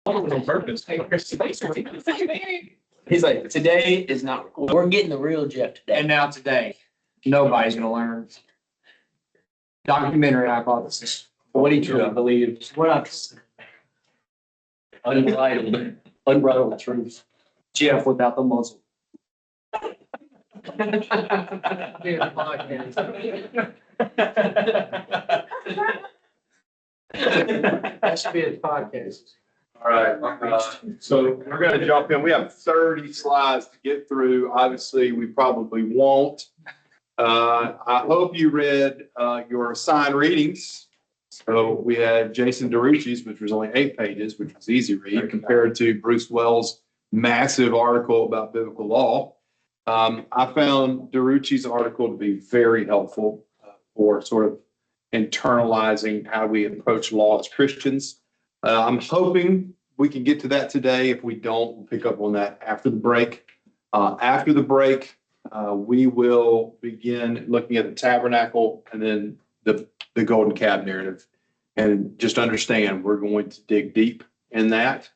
On purpose. He's like, today is not, we're getting the real Jeff today. And now today, nobody's gonna learn. Documentary hypothesis. What he truly believes. We're not unbridled truth. Jeff without the muzzle. That should be a podcast. All right, so we're going to jump in. We have 30 slides to get through. Obviously, we probably won't. I hope you read your assigned readings. So we had Jason DeRucci's, which was only 8 pages, which was easy read, compared to Bruce Wells' massive article about biblical law. I found DeRucci's article to be very helpful for sort of internalizing how we approach law as Christians. I'm hoping we can get to that today. If we don't, we'll pick up on that after the break. After the break, we will begin looking at the tabernacle and then the golden calf narrative. And just understand, we're going to dig deep in that.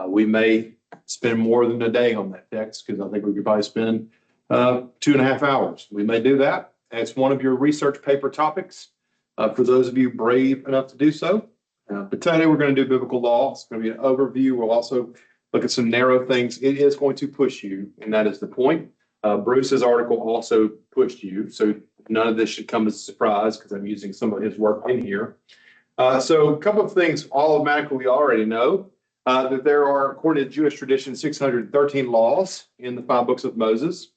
We may spend more than a day on that text because I think we could probably spend 2.5 hours. We may do that. It's one of your research paper topics for those of you brave enough to do so. But today we're going to do biblical law. It's going to be an overview. We'll also look at some narrow things. It is going to push you, and that is the point. Bruce's article also pushed you, so none of this should come as a surprise because I'm using some of his work in here. So a couple of things automatically we already know, that there are, according to Jewish tradition, 613 laws in the 5 books of Moses.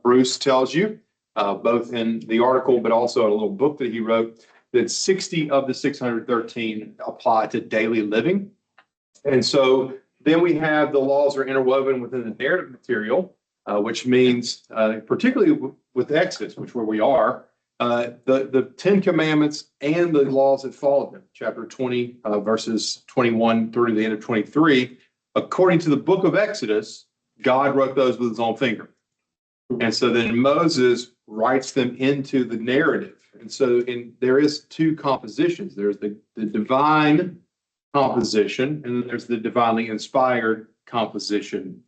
Bruce tells you, both in the article but also a little book that he wrote, that 60 of the 613 apply to daily living. And so then we have the laws are interwoven within the narrative material, which means, particularly with Exodus, which where we are, the 10 commandments and the laws that follow them, chapter 20, verses 21 through the end of 23, according to the book of Exodus, God wrote those with his own finger. And so then Moses writes them into the narrative. And so there is 2 compositions. There's the divine composition, and then there's the divinely inspired composition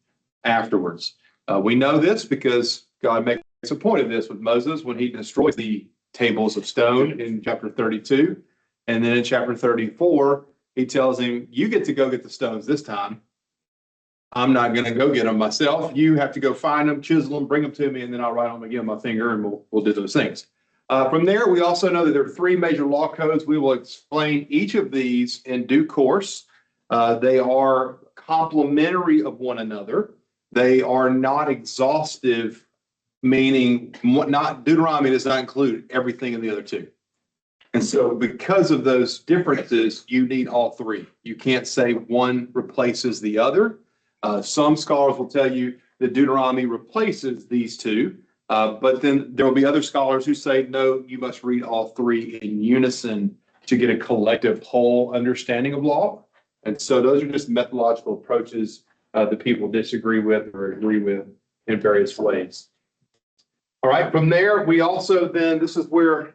afterwards. We know this because God makes a point of this with Moses when he destroys the tables of stone in chapter 32. And then in chapter 34, he tells him, you get to go get the stones this time. I'm not going to go get them myself. You have to go find them, chisel them, bring them to me, and then I'll write them again with my finger, and we'll do those things. From there, we also know that there are 3 major law codes. We will explain each of these in due course. They are complementary of one another. They are not exhaustive, meaning Deuteronomy does not include everything in the other 2. And so because of those differences, you need all 3. You can't say one replaces the other. Some scholars will tell you that Deuteronomy replaces these 2. But then there will be other scholars who say, no, you must read all 3 in unison to get a collective whole understanding of law. And so those are just methodological approaches that people disagree with or agree with in various ways. All right, from there, we also then, this is where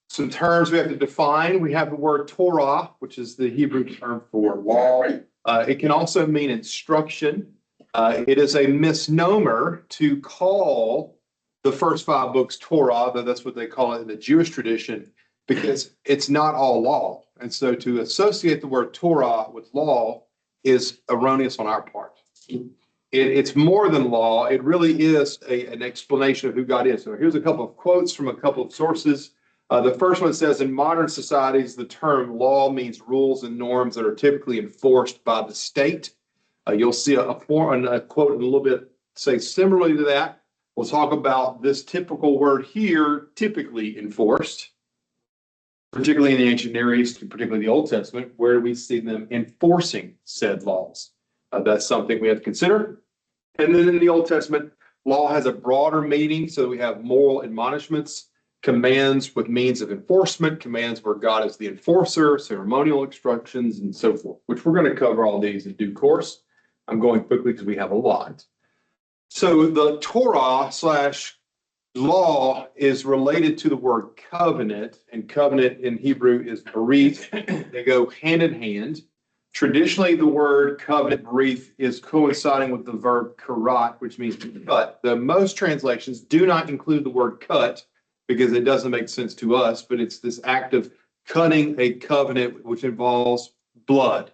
some terms we have to define. We have the word Torah, which is the Hebrew term for law. It can also mean instruction. It is a misnomer to call the first 5 books Torah, though that's what they call it in the Jewish tradition, because it's not all law. And so to associate the word Torah with law is erroneous on our part. It's more than law. It really is an explanation of who God is. So here's a couple of quotes from a couple of sources. The first one says, in modern societies, the term law means rules and norms that are typically enforced by the state. You'll see a quote in a little bit say similarly to that. We'll talk about this typical word here, typically enforced, particularly in the ancient Near East, particularly the Old Testament, where we see them enforcing said laws. That's something we have to consider. And then in the Old Testament, law has a broader meaning. So we have moral admonishments, commands with means of enforcement, commands where God is the enforcer, ceremonial instructions, and so forth, which we're going to cover all these in due course. I'm going quickly because we have a lot. So the Torah / law is related to the word covenant, and covenant in Hebrew is berith. They go hand in hand. Traditionally, the word covenant wreath is coinciding with the verb karat, which means to cut. The most translations do not include the word cut because it doesn't make sense to us, but it's this act of cutting a covenant which involves blood.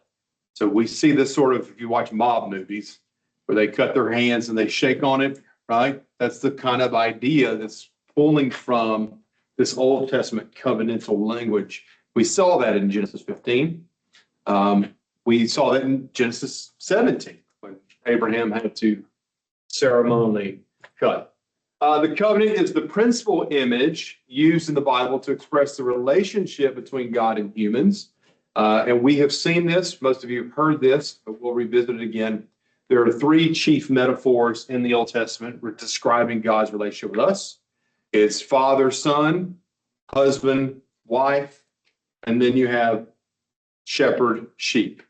So we see this sort of, if you watch mob movies, where they cut their hands and they shake on it, right? That's the kind of idea that's pulling from this Old Testament covenantal language. We saw that in Genesis 15. We saw that in Genesis 17, when Abraham had to ceremonially cut. The covenant is the principal image used in the Bible to express the relationship between God and humans. And we have seen this. Most of you have heard this, but we'll revisit it again. There are three chief metaphors in the Old Testament describing God's relationship with us. It's father, son, husband, wife, and then you have shepherd, sheep.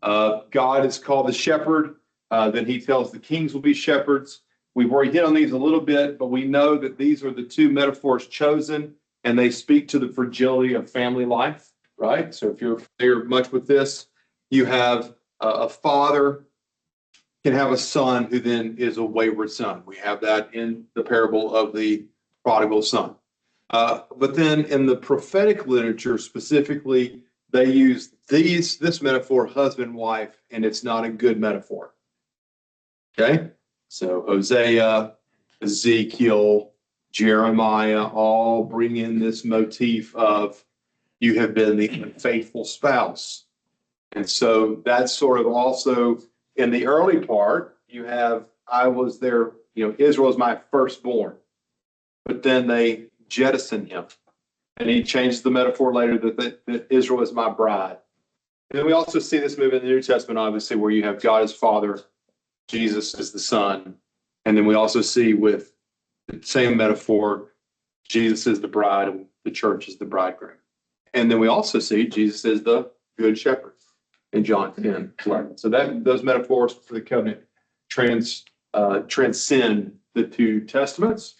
God is called the shepherd. Then he tells the kings will be shepherds. We've already hit on these a little bit, but we know that these are the two metaphors chosen, and they speak to the fragility of family life, right? So if you're familiar much with this, you have a father can have a son who then is a wayward son. We have that in the parable of the prodigal son. But then in the prophetic literature specifically, they use this metaphor, husband, wife, and it's not a good metaphor. Okay? So Hosea, Ezekiel, Jeremiah all bring in this motif of you have been the unfaithful spouse. And so that's sort of also in the early part, you have, I was there, Israel is my firstborn. But then they jettison him. And he changes the metaphor later that Israel is my bride. And then we also see this move in the New Testament, obviously, where you have God as Father, Jesus as the Son. And then we also see with the same metaphor, Jesus is the bride and the church is the bridegroom. And then we also see Jesus as the good shepherd in John 10. So those metaphors for the covenant transcend the two testaments.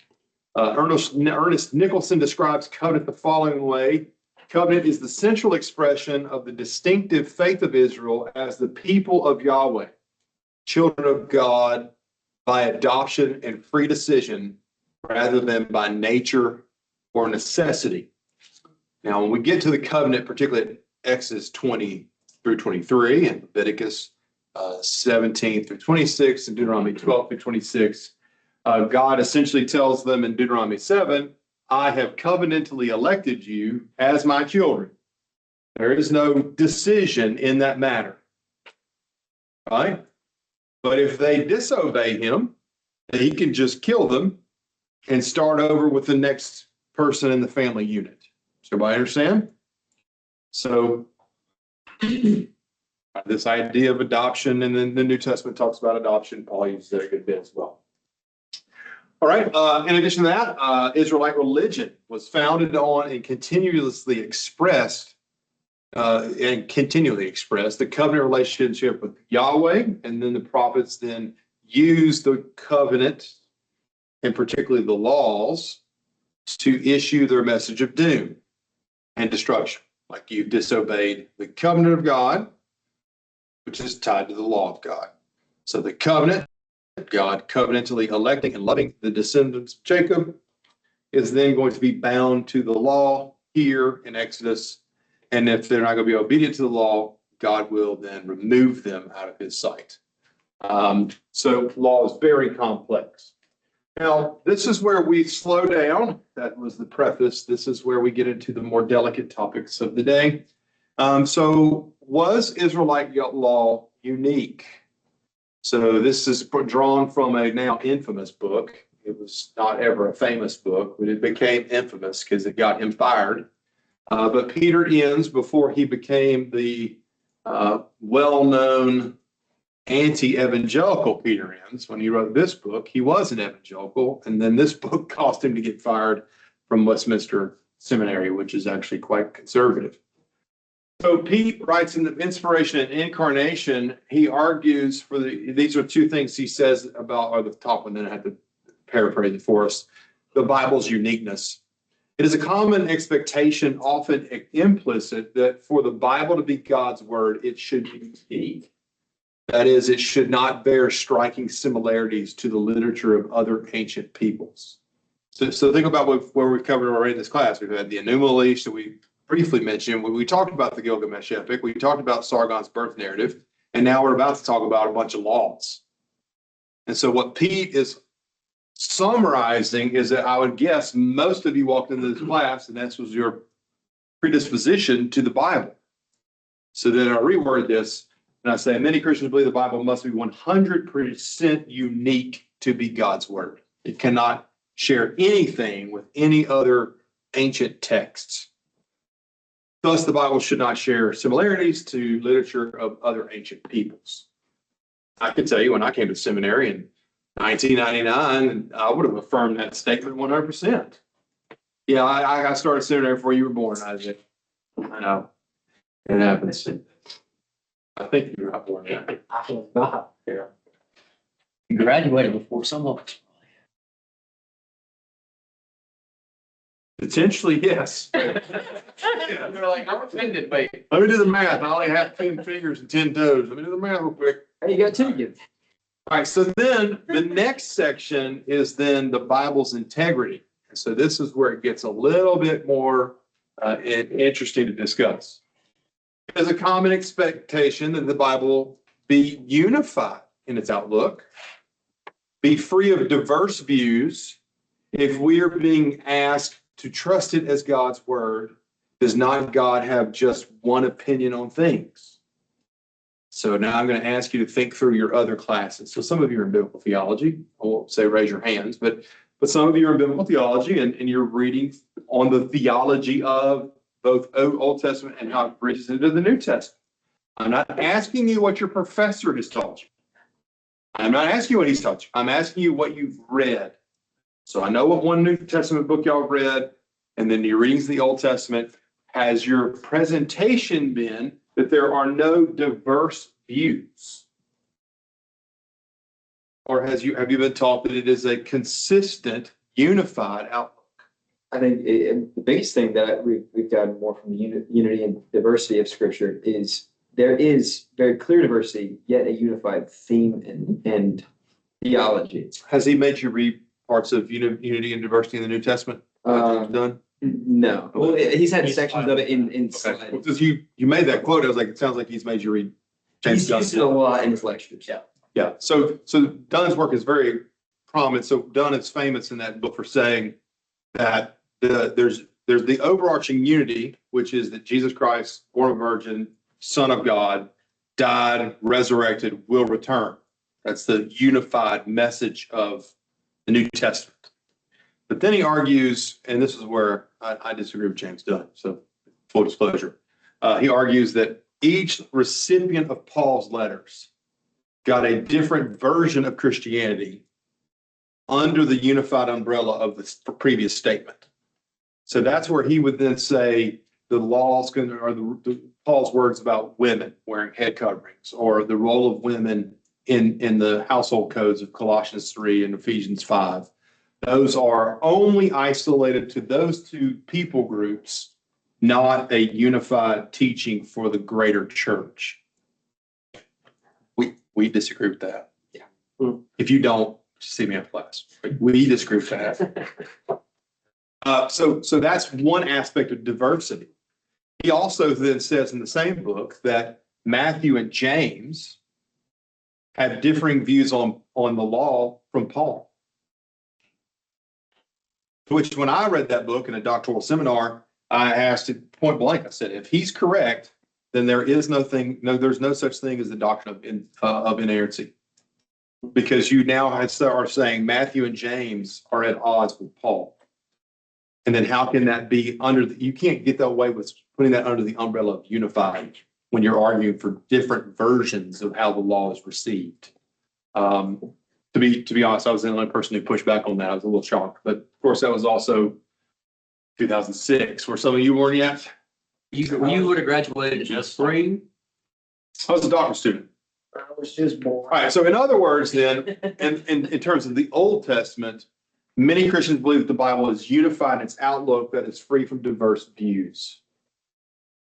Ernest Nicholson describes covenant the following way. Covenant is the central expression of the distinctive faith of Israel as the people of Yahweh, children of God by adoption and free decision rather than by nature or necessity. Now, when we get to the covenant, particularly Exodus 20 through 23 and Leviticus 17 through 26 and Deuteronomy 12 through 26, God essentially tells them in Deuteronomy 7, I have covenantally elected you as my children. There is no decision in that matter. Right? But if they disobey him, he can just kill them and start over with the next person in the family unit. Does everybody understand? So this idea of adoption, and then the New Testament talks about adoption. Paul uses that a good bit as well. All right. In addition to that, Israelite religion was founded on and continually expressed the covenant relationship with Yahweh, and then the prophets then used the covenant, and particularly the laws, to issue their message of doom and destruction. Like you've disobeyed the covenant of God, which is tied to the law of God. So the covenant, God covenantally electing and loving the descendants of Jacob, is then going to be bound to the law here in Exodus. And if they're not going to be obedient to the law, God will then remove them out of his sight. So law is very complex. Now, this is where we slow down. That was the preface. This is where we get into the more delicate topics of the day. So was Israelite law unique? So this is drawn from a now infamous book. It was not ever a famous book, but it became infamous because it got him fired. But Peter Enns, before he became the well-known anti-evangelical Peter Enns, when he wrote this book, he was an evangelical, and then this book caused him to get fired from Westminster Seminary, which is actually quite conservative. So Pete writes in the Inspiration and Incarnation, he argues for these are two things he says about, or the top one, then I have to paraphrase it for us, the Bible's uniqueness. It is a common expectation, often implicit, that for the Bible to be God's word, it should be unique. That is, it should not bear striking similarities to the literature of other ancient peoples. So think about where we've covered already in this class. We've had the Enuma Elish that we briefly mentioned. We talked about the Gilgamesh epic. We talked about Sargon's birth narrative. And now we're about to talk about a bunch of laws. And so what Pete is summarizing is that I would guess most of you walked into this class and this was your predisposition to the Bible. So then I reworded this and I say, many Christians believe the Bible must be 100% unique to be God's word. It cannot share anything with any other ancient texts. Thus, the Bible should not share similarities to literature of other ancient peoples. I can tell you when I came to seminary in 1999, I would have affirmed that statement 100%. Yeah, I started seminary before you were born, Isaac. I know. It happens. I think you were not born yet. I was not. Yeah. You graduated before some of us. Potentially, yes. They're like, I'm offended, mate. Let me do the math. I only have 10 fingers and 10 toes. Let me do the math real quick. Hey, you got two kids. All right, so then the next section is then the Bible's integrity. So this is where it gets a little bit more interesting to discuss. There's a common expectation that the Bible be unified in its outlook, be free of diverse views. If we are being asked to trust it as God's word, does not God have just one opinion on things? So now I'm going to ask you to think through your other classes. So some of you are in biblical theology. I won't say raise your hands, but some of you are in biblical theology and you're reading on the theology of both Old Testament and how it bridges into the New Testament. I'm not asking you what your professor has taught you. I'm not asking you what he's taught you. I'm asking you what you've read. So I know what one New Testament book y'all read, and then your readings of the Old Testament. Has your presentation been that there are no diverse views? Or have you been taught that it is a consistent, unified outlook? I think the biggest thing that we've gotten more from the unity and diversity of Scripture is there is very clear diversity, yet a unified theme and theology. Has he made you read parts of unity and diversity in the New Testament? Done? No. Well, he's had sections of it in Okay. slides. Because you made that quote, I was like, it sounds like he's made you read James He's used it a lot in his lectures. Yeah. Yeah. So Dunn's work is very prominent. So Dunn is famous in that book for saying that there's the overarching unity, which is that Jesus Christ, born of a virgin, Son of God, died, resurrected, will return. That's the unified message of the New Testament. But then he argues, and this is where I disagree with James Dunn, so full disclosure. He argues that each recipient of Paul's letters got a different version of Christianity under the unified umbrella of the previous statement. So that's where he would then say the laws or Paul's words about women wearing head coverings, or the role of women in the household codes of Colossians 3 and Ephesians 5. Those are only isolated to those two people groups, not a unified teaching for the greater church. We disagree with that. Yeah. If you don't, see me after class. We disagree with that. So that's one aspect of diversity. He also then says in the same book that Matthew and James have differing views on the law from Paul. Which when I read that book in a doctoral seminar, I asked it point blank. I said, if he's correct, then there's no such thing as the doctrine of inerrancy. Because you now are saying Matthew and James are at odds with Paul. And then how can that be you can't get that way with putting that under the umbrella of unified when you're arguing for different versions of how the law is received. To be honest, I was the only person who pushed back on that. I was a little shocked, but of course that was also 2006, where some of you weren't yet. You would have graduated in the spring. I was a doctoral student. I was just born. All right. So in other words, then, in terms of the Old Testament, Many Christians believe that the Bible is unified in its outlook, that it's free from diverse views.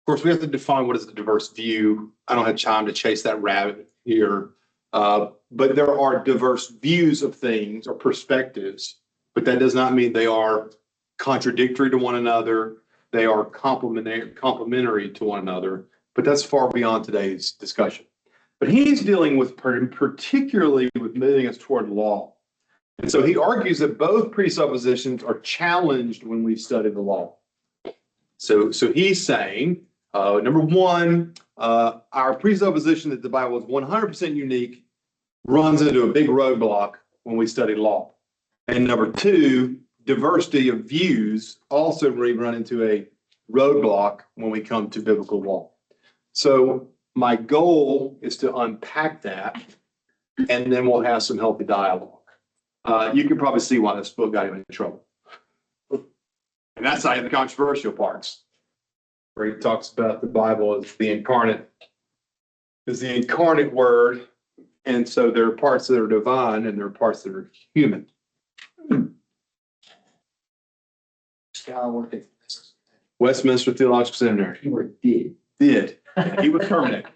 Of course, we have to define what is the diverse view. I don't have time to chase that rabbit here. But there are diverse views of things or perspectives, but that does not mean they are contradictory to one another. They are complementary to one another, but that's far beyond today's discussion. But he's dealing with particularly with moving us toward law. And so he argues that both presuppositions are challenged when we study the law. So he's saying, number one, our presupposition that the Bible is 100% unique runs into a big roadblock when we study law. And number two, diversity of views also run into a roadblock when we come to biblical law. So my goal is to unpack that, and then we'll have some healthy dialogue. You can probably see why this book got him in trouble. And that's not even the controversial parts, where he talks about the Bible as the incarnate word. And so there are parts that are divine and there are parts that are human. Westminster Theological Seminary. Keyword did. Did. He was terminated.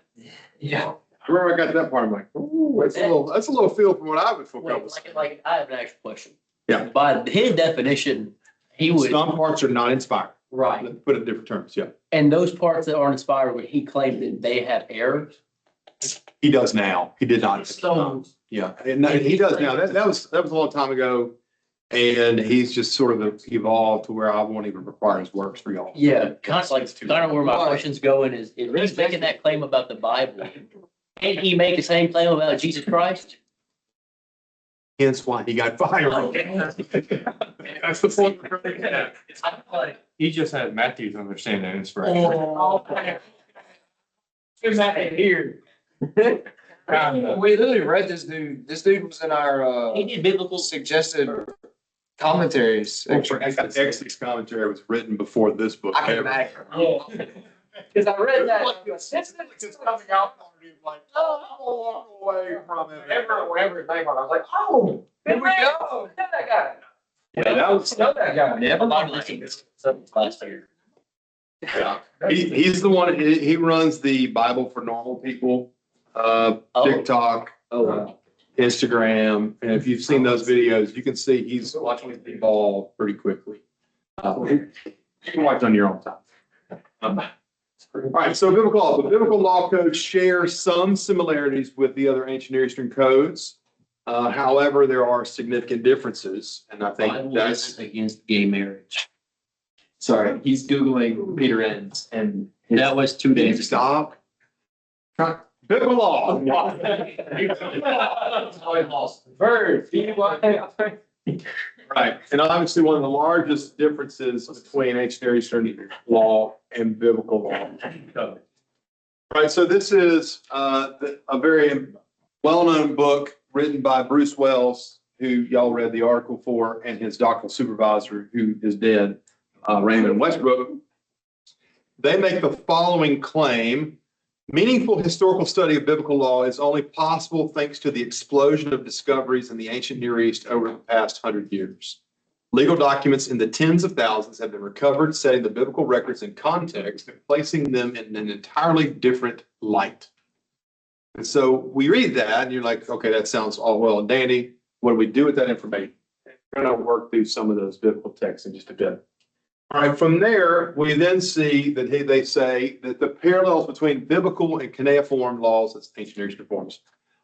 Yeah. I remember I got to that part. I'm like, ooh, that's a little feel from what I would feel comfortable. Like, I have an actual question. Yeah. By his definition, he would, Some parts are not inspired. right. Let's put it in different terms. Yeah. And those parts that aren't inspired, would he claim that they have errors? He does now. He did not. So, Yeah. And he does now. That was a long time ago. And he's just sort of evolved to where I won't even require his works for y'all. yeah, kind of where my question's going is, if he's making that claim about the Bible, can't he make the same claim about Jesus Christ? Hence why he got fired. That's the point. we're trying to get at. He just had Matthew's understanding and inspiration. Oh, Here. We literally read this dude. This dude was in our he did biblical. suggested commentaries. Exe's commentary was written before this book. I can imagine. Because I read that. It's coming out. Like, oh, I'm gonna walk away from it. Whatever his name was, I was like, oh, here we go. Know that guy. Yeah, that was. Know that guy. Never mind this. Last year. Yeah. He's the one. He runs the Bible for Normal People, TikTok, Oh, wow. Instagram, and if you've seen those videos, you can see he's watching it evolve pretty quickly. You can watch on your own time. All right, so biblical law. The biblical law code shares some similarities with the other ancient Near Eastern codes. However, there are significant differences, and I think Bible that's is against gay marriage. Sorry, he's Googling Peter Enns and his, That was 2 days ago. stop. Biblical law. Bird. Right, and obviously one of the largest differences between ancient Near Eastern law and biblical law. Right, so this is a very well-known book written by Bruce Wells, who y'all read the article for, and his doctoral supervisor, who is dead, Raymond Westbrook. They make the following claim: meaningful historical study of biblical law is only possible thanks to the explosion of discoveries in the ancient Near East over the past 100 years. Legal documents in the tens of thousands have been recovered, setting the biblical records in context and placing them in an entirely different light. And so we read that and you're like, okay, that sounds all well and dandy. What do we do with that information? We're going to work through some of those biblical texts in just a bit. All right, from there, we then see that they say that the parallels between biblical and cuneiform laws, that's ancient Near Eastern forms,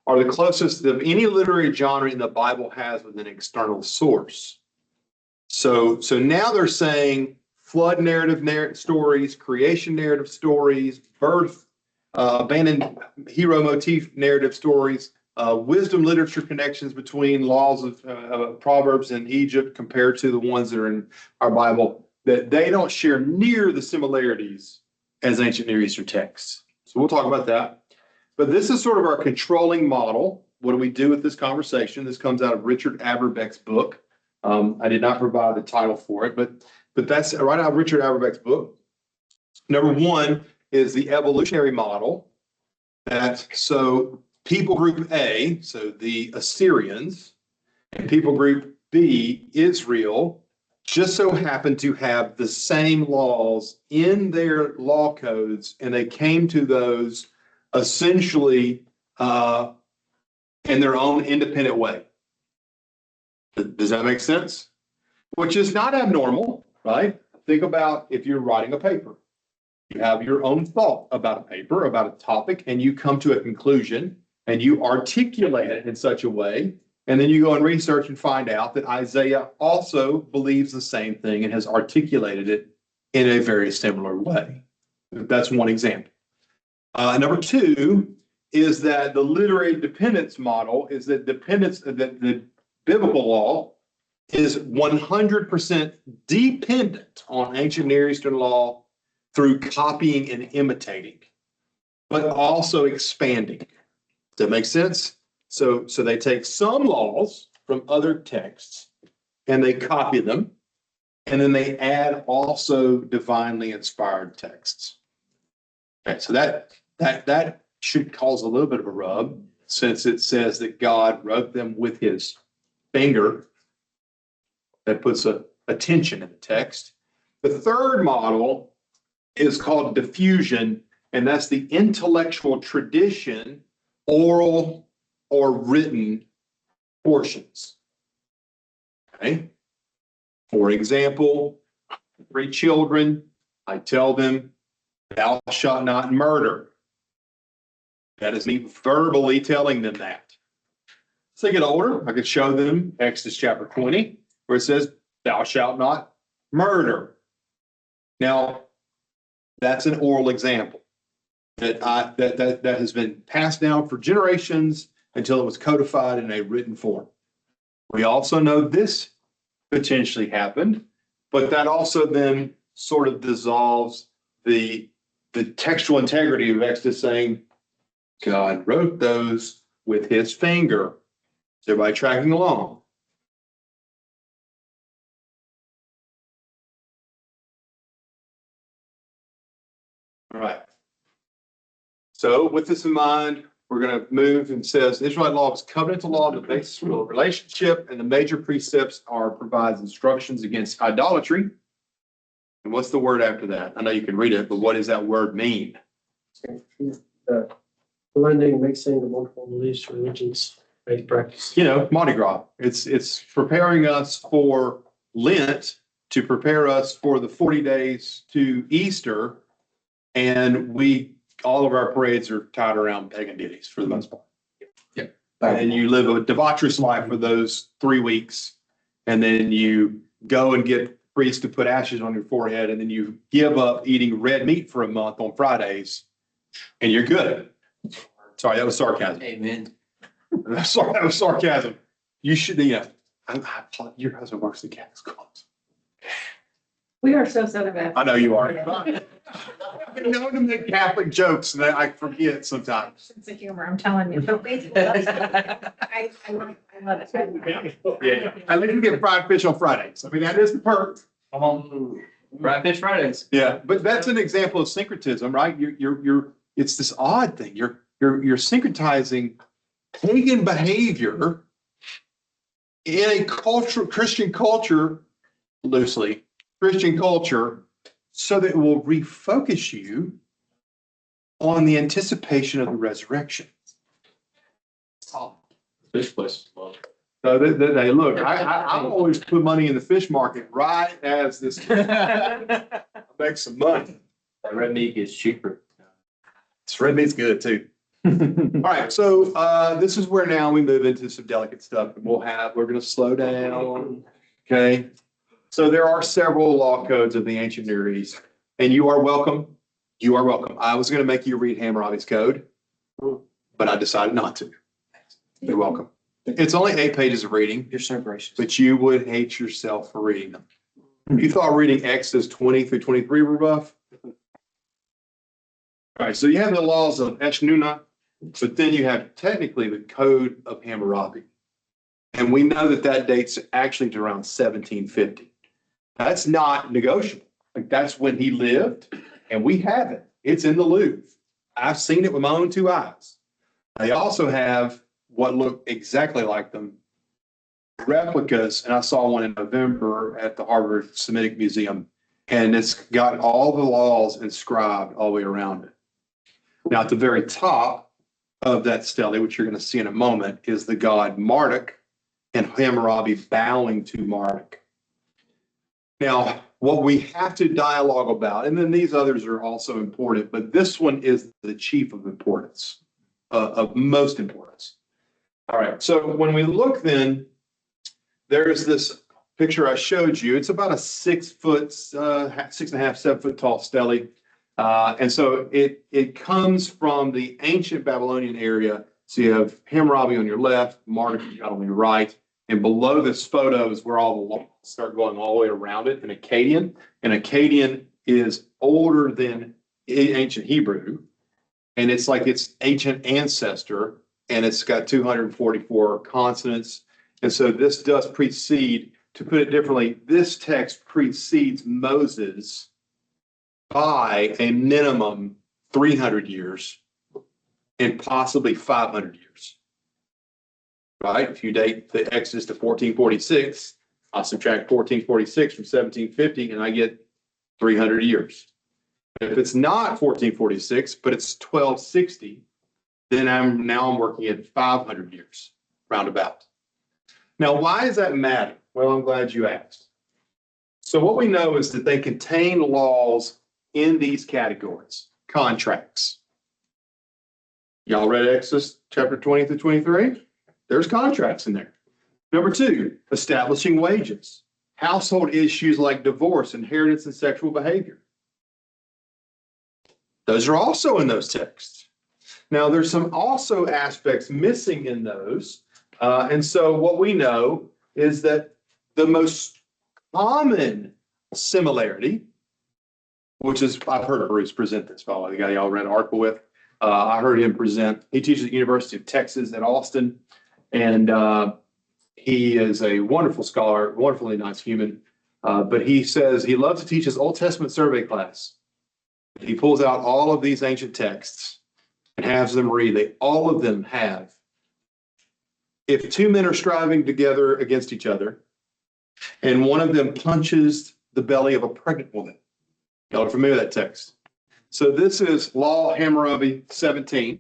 are the closest of any literary genre in the Bible has with an external source. So now they're saying flood narrative stories, creation narrative stories, birth, abandoned hero motif narrative stories, wisdom literature connections between laws of Proverbs in Egypt compared to the ones that are in our Bible, that they don't share near the similarities as ancient Near Eastern texts. So we'll talk about that. But this is sort of our controlling model. What do we do with this conversation? This comes out of Richard Averbeck's book. I did not provide the title for it, but that's right out of Richard Averbeck's book. Number one is the evolutionary model. So people group A, so the Assyrians, and people group B, Israel just so happened to have the same laws in their law codes, and they came to those essentially in their own independent way. Does that make sense? Which is not abnormal, right? Think about if you're writing a paper. You have your own thought about a paper, about a topic, and you come to a conclusion and you articulate it in such a way. And then you go and research and find out that Isaiah also believes the same thing and has articulated it in a very similar way. That's one example. Number two is that the literary dependence model is that the biblical law is 100% dependent on ancient Near Eastern law through copying and imitating, but also expanding. Does that make sense? So they take some laws from other texts and they copy them, and then they add also divinely inspired texts. Okay, so that should cause a little bit of a rub, since it says that God wrote them with his finger. That puts a tension in the text. The third model is called diffusion, and that's the intellectual tradition, oral or written portions. Okay. For example, 3 children, I tell them, thou shalt not murder. That is me verbally telling them that. As they get older, I could show them Exodus chapter 20, where it says, thou shalt not murder. Now, that's an oral example that has been passed down for generations until it was codified in a written form. We also know this potentially happened, but that also then sort of dissolves the textual integrity of Exodus, saying God wrote those with his finger. Is everybody tracking along? All right. So with this in mind, we're going to move, and says Israelite law is covenantal law, the basis for a relationship, and the major precepts provides instructions against idolatry. And what's the word after that? I know you can read it, but what does that word mean? Blending, mixing the multiple beliefs, religions, faith practice. Mardi Gras. It's preparing us for Lent, to prepare us for the 40 days to Easter. And all of our parades are tied around pagan deities for the most part. Yeah. And you live a debaucherous life for those 3 weeks. And then you go and get priests to put ashes on your forehead. And then you give up eating red meat for a month on Fridays. And you're good. Sorry, that was sarcasm. Amen. Sorry, that was sarcasm. You should, your husband works at Catholic schools. We are so Southern Baptist. I know you are. I've been known to make Catholic jokes that I forget sometimes. Sense of humor, I'm telling you. But basically, I love it. Yeah. At least we get fried fish on Fridays. I mean, that is the perk. Come on, Fried Fish Fridays. Yeah, but that's an example of syncretism, right? It's this odd thing. You're syncretizing pagan behavior in a Christian culture, loosely Christian culture, so that it will refocus you on the anticipation of the resurrection. Fish place. Well, So they look, I always put money in the fish market right as this make some money. That red meat gets cheaper. This red meat's good too. All right, so this is where now we move into some delicate stuff. We're going to slow down. Okay, so there are several law codes of the ancient Near East, and you are welcome. You are welcome. I was going to make you read Hammurabi's code, but I decided not to. You're welcome. It's only 8 pages of reading. You're so gracious. But you would hate yourself for reading them. You thought reading Exodus 20 through 23 were rough? All right, so you have the laws of Eshnunna, but then you have technically the Code of Hammurabi. And we know that dates actually to around 1750. That's not negotiable. Like, that's when he lived, and we have it. It's in the Louvre. I've seen it with my own 2 eyes. They also have what look exactly like them replicas, and I saw one in November at the Harvard Semitic Museum, and it's got all the laws inscribed all the way around it. Now, at the very top of that stele, which you're going to see in a moment, is the god Marduk and Hammurabi bowing to Marduk. Now, what we have to dialogue about, and then these others are also important, but this one is the chief of importance, of most importance. All right, so when we look then, there's this picture I showed you. It's about a 6 foot, 6.5, 7 foot tall stele. And so it comes from the ancient Babylonian area. So you have Hammurabi on your left, Marduk on your right. And below this photo is where all the laws start going all the way around it in Akkadian. And Akkadian is older than ancient Hebrew. And it's like its ancient ancestor. And it's got 244 consonants. And so this does precede, to put it differently, this text precedes Moses by a minimum 300 years and possibly 500 years. Right? If you date the Exodus to 1446, I'll subtract 1446 from 1750 and I get 300 years. If it's not 1446, but it's 1260, then I'm working at 500 years, roundabout. Now, why does that matter? Well, I'm glad you asked. So what we know is that they contain laws in these categories, contracts. Y'all read Exodus chapter 20 through 23? There's contracts in there. Number 2, establishing wages, household issues like divorce, inheritance, and sexual behavior. Those are also in those texts. Now, there's some also aspects missing in those. And so what we know is that the most common similarity, which is, I've heard Bruce present this, by the way, the guy y'all read an article with. I heard him present. He teaches at the University of Texas at Austin. And he is a wonderful scholar, wonderfully nice human. But he says he loves to teach his Old Testament survey class. He pulls out all of these ancient texts and has them read. All of them have. If 2 men are striving together against each other, and one of them punches the belly of a pregnant woman. Y'all are familiar with that text. So this is Law Hammurabi 17,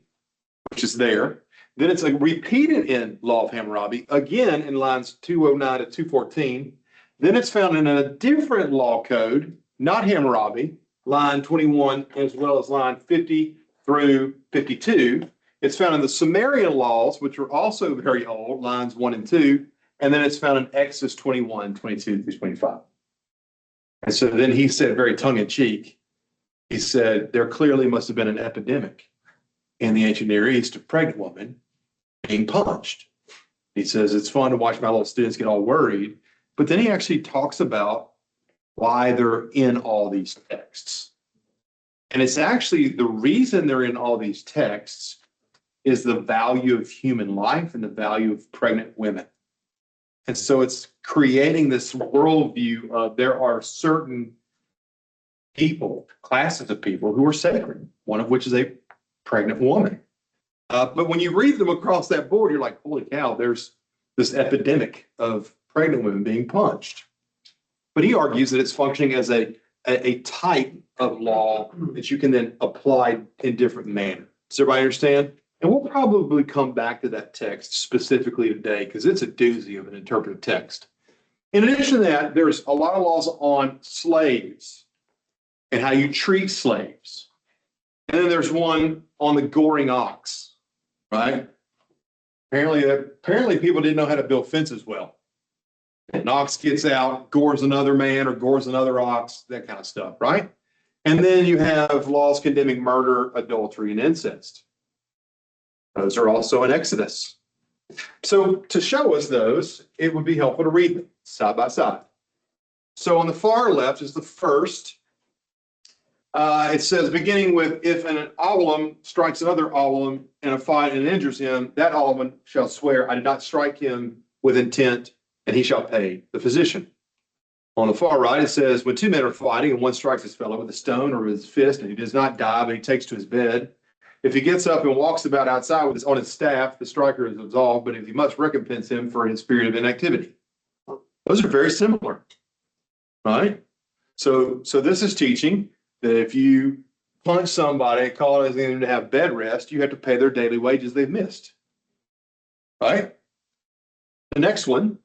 which is there. Then it's repeated in Law of Hammurabi, again in lines 209 to 214. Then it's found in a different law code, not Hammurabi, line 21, as well as line 50 through 52. It's found in the Sumerian laws, which are also very old, lines 1 and 2. And then it's found in Exodus 21, 22 through 25. And so then he said, very tongue-in-cheek, he said, there clearly must have been an epidemic in the ancient Near East of pregnant women being punched. He says, it's fun to watch my little students get all worried. But then he actually talks about why they're in all these texts. And it's actually the reason they're in all these texts is the value of human life and the value of pregnant women. And so it's creating this worldview of there are certain people, classes of people who are sacred, one of which is a pregnant woman. But when you read them across that board, you're like, holy cow, there's this epidemic of pregnant women being punched. But he argues that it's functioning as a type of law that you can then apply in different manners. Does everybody understand? And we'll probably come back to that text specifically today because it's a doozy of an interpretive text. In addition to that, there's a lot of laws on slaves and how you treat slaves. And then there's one on the goring ox, right? Apparently people didn't know how to build fences well. An ox gets out, gores another man or gores another ox, that kind of stuff, right? And then you have laws condemning murder, adultery, and incest. Those are also in Exodus. So to show us those, it would be helpful to read them side by side. So on the far left is the first. It says, beginning with, if an oblum strikes another oblum in a fight and injures him, that oblum shall swear, I did not strike him with intent, and he shall pay the physician. On the far right, it says, when 2 men are fighting and one strikes his fellow with a stone or with his fist, and he does not die, but he takes to his bed, If he gets up and walks about outside with his, on his staff, the striker is absolved, but if he must recompense him for his period of inactivity. Those are very similar, right? So this is teaching that if you punch somebody, causing them to have bed rest, you have to pay their daily wages they've missed, right? The next one.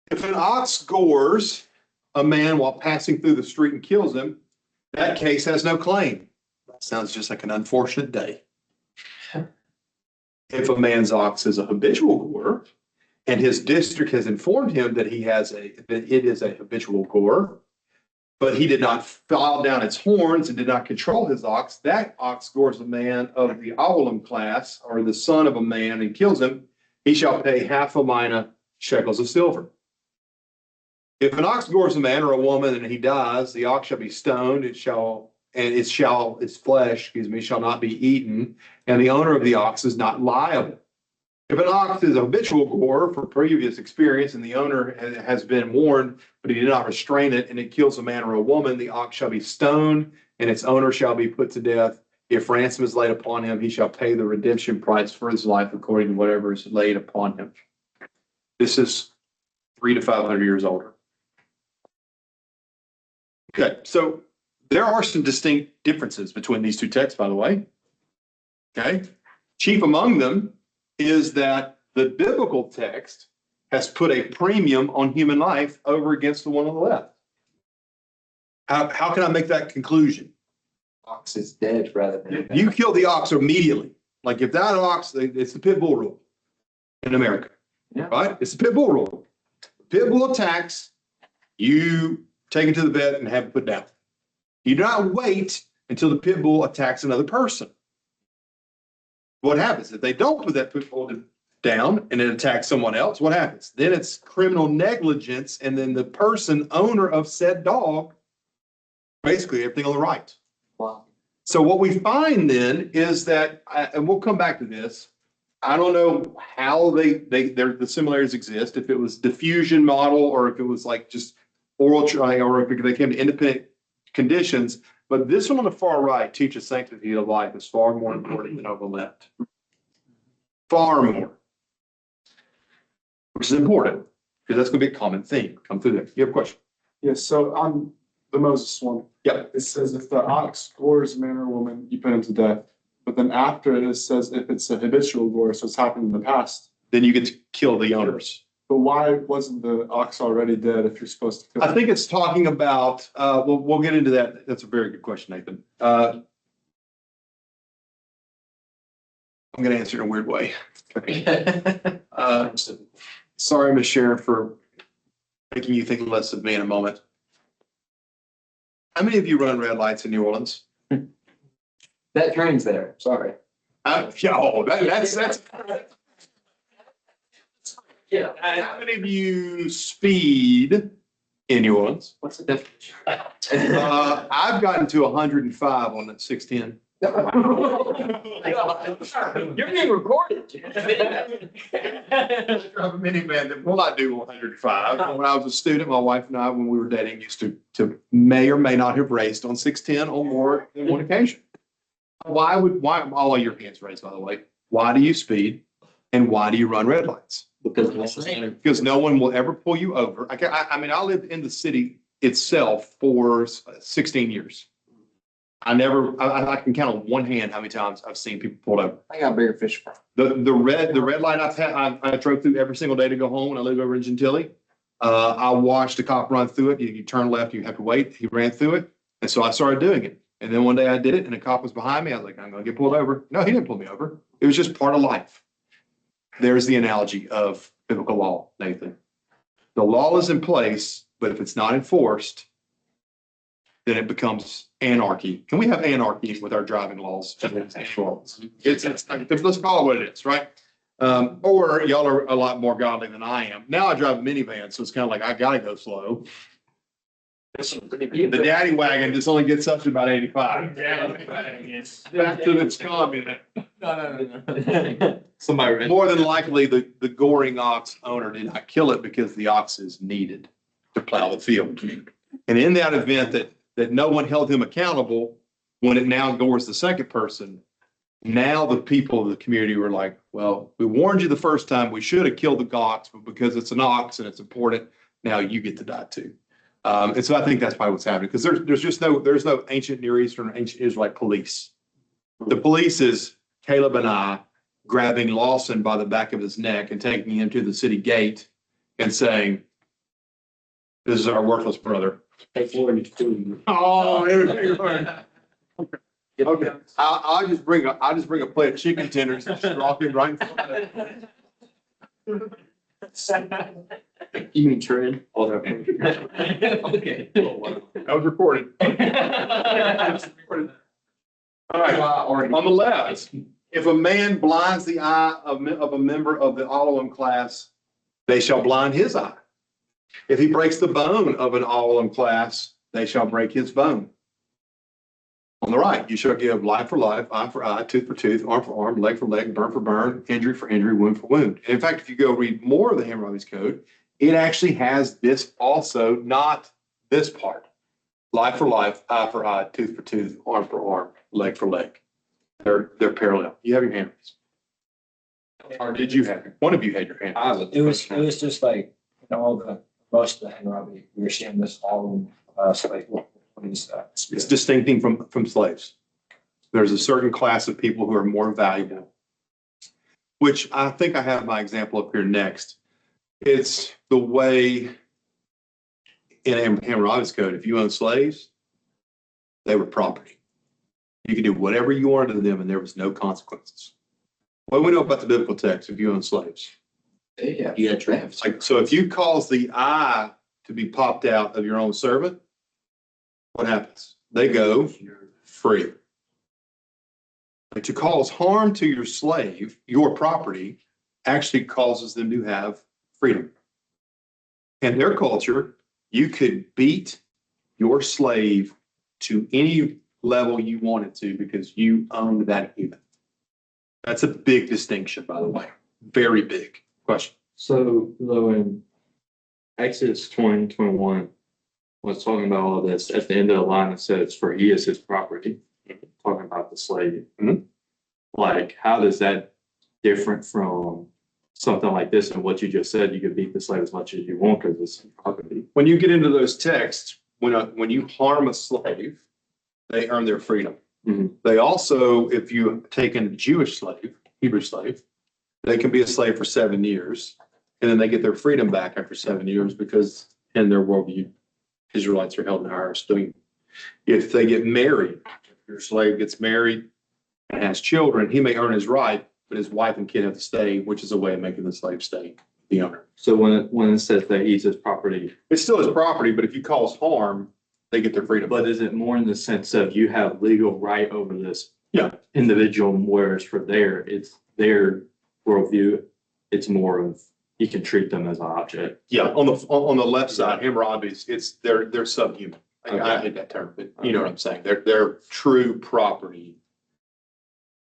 If an ox gores a man while passing through the street and kills him, that case has no claim. That sounds just like an unfortunate day. If a man's ox is a habitual gorer, and his district has informed him that it is a habitual gorer, but he did not file down its horns and did not control his ox, that ox gores a man of the awalim class, or the son of a man, and kills him, he shall pay half a mina shekels of silver. If an ox gores a man or a woman and he dies, the ox shall be stoned, its flesh, shall not be eaten, and the owner of the ox is not liable. If an ox is a habitual gorer for previous experience and the owner has been warned, but he did not restrain it, and it kills a man or a woman, the ox shall be stoned, and its owner shall be put to death. If ransom is laid upon him, he shall pay the redemption price for his life according to whatever is laid upon him. This is 300 to 500 years older. Okay, so there are some distinct differences between these two texts, by the way. Okay, chief among them is that the biblical text has put a premium on human life over against the one on the left. How can I make that conclusion? Ox is dead rather than. You kill the ox immediately. Like if that ox, it's the pit bull rule in America, right? It's the pit bull rule. Pit bull attacks, you take it to the vet and have it put down. You do not wait until the pit bull attacks another person. What happens if they don't put that pit bull down and it attacks someone else? What happens? Then it's criminal negligence, and then the person, owner of said dog, basically everything on the right. Wow. So what we find then is that, and we'll come back to this. I don't know how the similarities exist. If it was diffusion model, or if it was like just oral try, or if they came to independent conditions. But this one on the far right teaches sanctity of life is far more important than over the left. Far more. Which is important, because that's going to be a common theme. Come through there. You have a question? Yes, so on the Moses one. Yep. It says if the ox gores a man or a woman, you put him to death. But then after it says if it's a habitual gore, so it's happened in the past. Then you get to kill the owners. But why wasn't the ox already dead if you're supposed to kill I it? think it's talking about, we'll get into that. That's a very good question, Nathan. I'm going to answer in a weird way. Sorry, Ms. Sharon, for making you think less of me in a moment. How many of you run red lights in New Orleans? That train's there, sorry. That's. Yeah. How many of you speed in New Orleans? What's the difference? I've gotten to 105 on that 610. You're being recorded. I drive a minivan that will not do 105. When I was a student, my wife and I, when we were dating, used to may or may not have raced on 610 or more than one occasion. Why all of your hands raised, by the way? Why do you speed and why do you run red lights? Because no one will ever pull you over. I mean, I lived in the city itself for 16 years. I can count on one hand how many times I've seen people pulled over. I got bigger fish. The red light I drove through every single day to go home when I lived over in Gentilly. I watched a cop run through it. You turn left, you have to wait. He ran through it. And so I started doing it. And then one day I did it and a cop was behind me. I was like, I'm going to get pulled over. No, he didn't pull me over. It was just part of life. There's the analogy of biblical law, Nathan. The law is in place, but if it's not enforced, then it becomes anarchy. Can we have anarchy with our driving laws? Let's call it what it is, right? Or y'all are a lot more godly than I am. Now I drive a minivan, so it's kind of like I gotta go slow. The daddy wagon just only gets up to about 85. Back to its comment. No. Somebody. More than likely, the goring ox owner did not kill it because the ox is needed to plow the field. And in that event that no one held him accountable, When it now goes the second person, now the people of the community were like, well, we warned you the first time, we should have killed the ox, but because it's an ox and it's important, now you get to die too. And so I think that's probably what's happening, because there's no ancient Near Eastern, ancient Israelite police. The police is Caleb and I grabbing Lawson by the back of his neck and taking him to the city gate and saying, this is our worthless brother. Oh, okay. I'll just bring a plate of chicken tenders and just drop it right in front of it. You mean Trent? Oh, okay. That was recorded. All right, on the left, if a man blinds the eye of a member of the Olam class, they shall blind his eye. If he breaks the bone of an Olam class, they shall break his bone. On the right, you shall give life for life, eye for eye, tooth for tooth, arm for arm, leg for leg, burn for burn, injury for injury, wound for wound. And in fact, if you go read more of the Hammurabi's Code, it actually has this also, not this part. Life for life, eye for eye, tooth for tooth, arm for arm, leg for leg. They're parallel. You have your hands. Or did you have, one of you had your hand? It was just like, all the, most of the Hammurabi, we were seeing this all in, like, what is that? It's distincting from slaves. There's a certain class of people who are more valuable, which I think I have my example up here next. It's the way in Hammurabi's Code, if you own slaves, they were property. You could do whatever you wanted to them and there was no consequences. What do we know about the biblical text if you own slaves? Yeah. You got traps. Like, so if you cause the eye to be popped out of your own servant, what happens? They go free. But to cause harm to your slave, your property, actually causes them to have freedom. In their culture, you could beat your slave to any level you wanted to because you owned that human. That's a big distinction, by the way. Very big. Question. So, though, in Exodus 20:21 was talking about all this, at the end of the line it says, for he is his property, talking about the slave. Mhm. Like, how does that different from something like this and what you just said? You could beat the slave as much as you want because it's property. When you get into those texts, when you harm a slave, they earn their freedom. Mhm. They also, if you take in a Jewish slave, Hebrew slave, they can be a slave for 7 years, and then they get their freedom back after 7 years because in their worldview, Israelites are held in higher esteem. If they get married, if your slave gets married and has children, he may earn his right, but his wife and kid have to stay, which is a way of making the slave stay the owner. So when it says that he's his property, It's still his property, but if you cause harm, they get their freedom. but is it more in the sense of you have legal right over this Yeah. individual, whereas for it's their worldview, it's more of you can treat them as an object. Yeah, on the left side, Hammurabi's, it's they're subhuman. I hate that term, but you know what I'm saying. They're true property.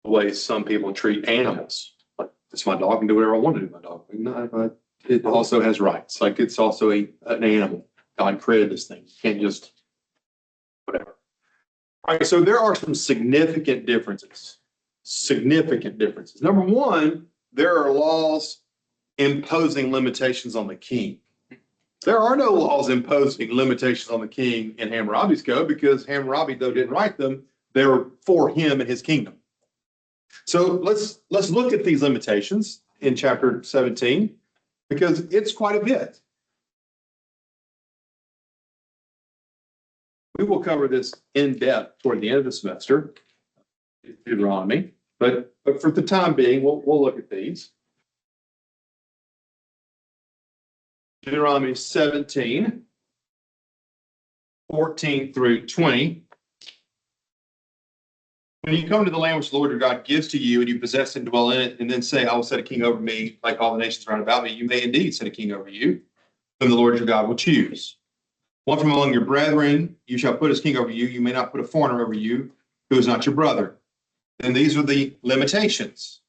The way some people treat animals, like it's my dog, I can do whatever I want to do with my dog. No, but it also has rights. Like it's also an animal. God created this thing. You can't just whatever. All right, so there are some significant differences. Significant differences. Number one, there are laws imposing limitations on the king. There are no laws imposing limitations on the king in Hammurabi's Code because Hammurabi, though, didn't write them. They were for him and his kingdom. So let's look at these limitations in chapter 17 because it's quite a bit. We will cover this in depth toward the end of the semester, Deuteronomy, but for the time being, we'll look at these. Deuteronomy 17, 14 through 20. When you come to the land which the Lord your God gives to you and you possess and dwell in it, and then say, I will set a king over me like all the nations round about me, you may indeed set a king over you, whom the Lord your God will choose. One from among your brethren you shall put as king over you. You may not put a foreigner over you who is not your brother. And these are the limitations.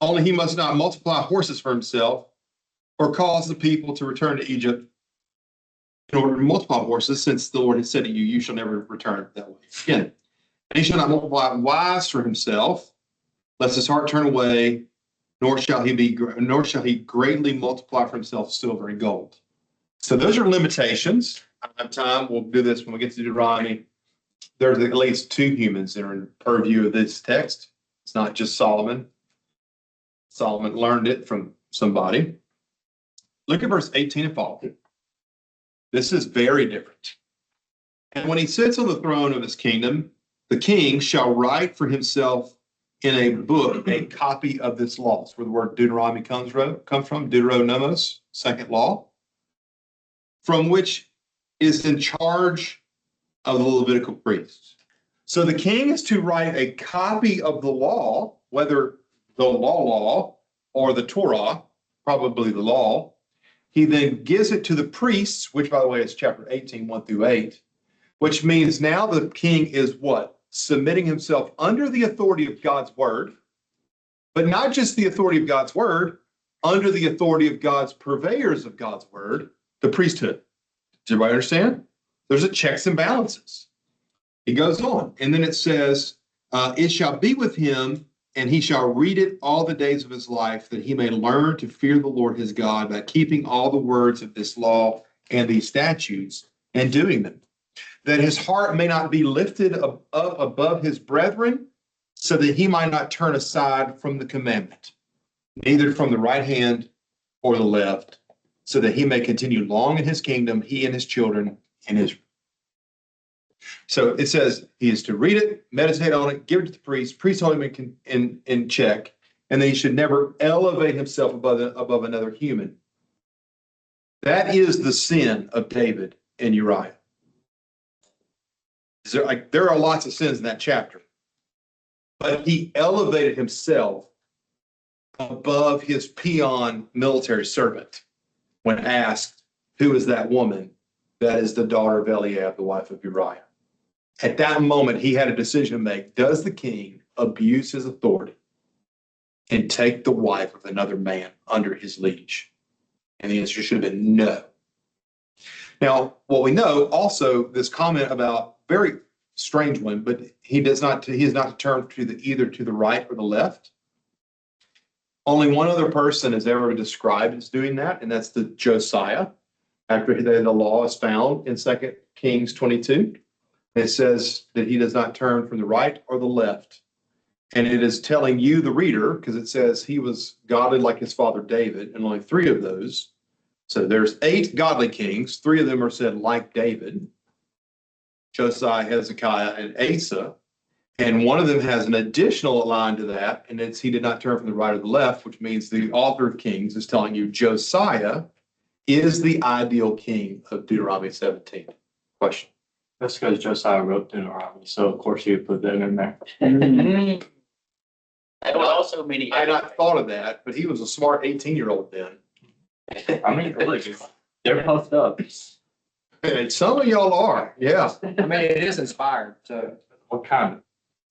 Only he must not multiply horses for himself or cause the people to return to Egypt in order to multiply horses, since the Lord has said to you, you shall never return that way again. And he shall not multiply wives for himself, lest his heart turn away, nor shall he greatly multiply for himself silver and gold. So those are limitations. I don't have time. We'll do this when we get to Deuteronomy. There's at least two humans that are in purview of this text. It's not just Solomon. Solomon learned it from somebody. Look at verse 18 and following. This is very different. And when he sits on the throne of his kingdom, the king shall write for himself in a book a copy of this law. That's where the word Deuteronomy comes from, Deuteronomos, second law, from which is in charge of the Levitical priests. So the king is to write a copy of the law, whether the law or the Torah, probably the law. He then gives it to the priests, which, by the way, is chapter 18, 1 through 8, which means now the king is what? Submitting himself under the authority of God's word, but not just the authority of God's word, under the authority of God's purveyors of God's word, the priesthood. Does everybody understand? There's a checks and balances. He goes on, and then it says, it shall be with him, and he shall read it all the days of his life, that he may learn to fear the Lord his God by keeping all the words of this law and these statutes and doing them, that his heart may not be lifted up above his brethren, so that he might not turn aside from the commandment, neither from the right hand or the left, so that he may continue long in his kingdom, he and his children in Israel. So it says he is to read it, meditate on it, give it to the priest hold him in check, and then he should never elevate himself above another human. That is the sin of David and Uriah. There are lots of sins in that chapter, but he elevated himself above his peon military servant when asked, who is that woman? That is the daughter of Eliab, the wife of Uriah. At that moment, he had a decision to make. Does the king abuse his authority and take the wife of another man under his liege? And the answer should have been no. Now, what we know also, this comment about, very strange one, but he is not determined to either to the right or the left. Only one other person is ever described as doing that, and that's the Josiah. After the law is found in 2 Kings 22, it says that he does not turn from the right or the left. And it is telling you, the reader, because it says he was godly like his father David, and only 3 of those. So there's 8 godly kings. 3 of them are said like David, Josiah, Hezekiah, and Asa. And one of them has an additional line to that, and it's he did not turn from the right or the left, which means the author of Kings is telling you Josiah is the ideal king of Deuteronomy 17. Question. That's because Josiah wrote Deuteronomy, so of course you would put that in there. That would also mean I had not thought of that, but he was a smart 18-year-old then. I mean, look, they're puffed up. And some of y'all are, yeah. I mean, it is inspired, so. what kind of?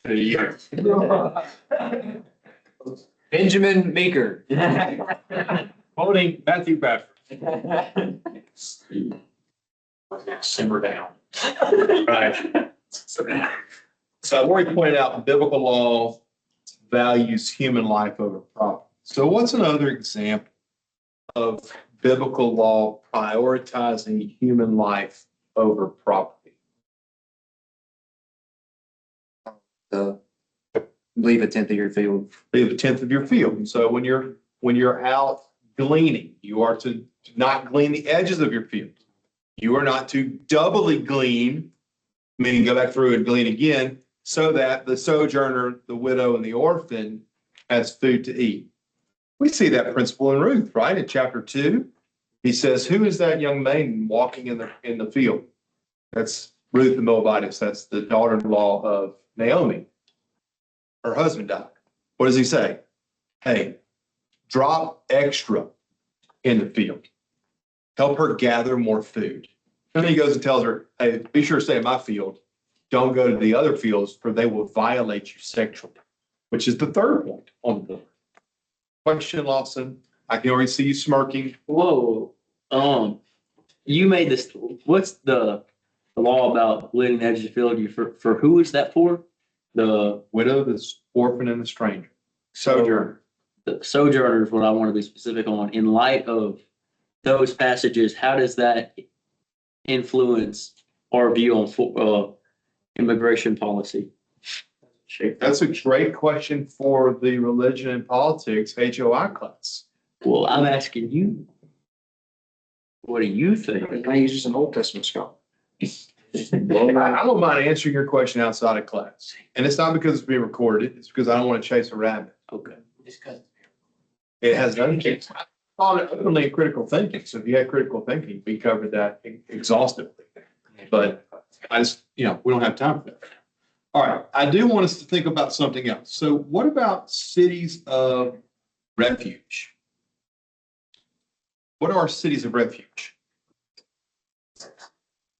The year. Benjamin Meeker. Quoting Matthew Bradford. Simmer down. Right. So I've already pointed out biblical law values human life over property. So what's another example of biblical law prioritizing human life over property? Leave a tenth of your field. Leave a tenth of your field. So when you're out gleaning, you are to not glean the edges of your field. You are not to doubly glean, meaning go back through and glean again, so that the sojourner, the widow, and the orphan has food to eat. We see that principle in Ruth, right? In chapter 2, he says, who is that young maiden walking in the field? That's Ruth the Moabitess. That's the daughter-in-law of Naomi. Her husband died. What does he say? Hey, drop extra in the field. Help her gather more food. And then he goes and tells her, hey, be sure to stay in my field. Don't go to the other fields, for they will violate you sexually, which is the third point on the board. Question, Lawson? I can already see you smirking. Whoa. you made this, what's the law about letting the edges of field for who is that for? The Widow, the orphan, and the stranger. Sojourner. the sojourners, what I want to be specific on, in light of those passages, how does that influence our view on immigration policy? That's a great question for the religion and politics HOI class. Well, I'm asking you. What do you think? I use just an Old Testament scholar. I don't mind answering your question outside of class. And it's not because it's being recorded, it's because I don't want to chase a rabbit. Okay. It has nothing to do. I call it openly critical thinking. So if you had critical thinking, we covered that exhaustively. But I just, we don't have time for that. All right. I do want us to think about something else. So what about cities of refuge? What are our cities of refuge?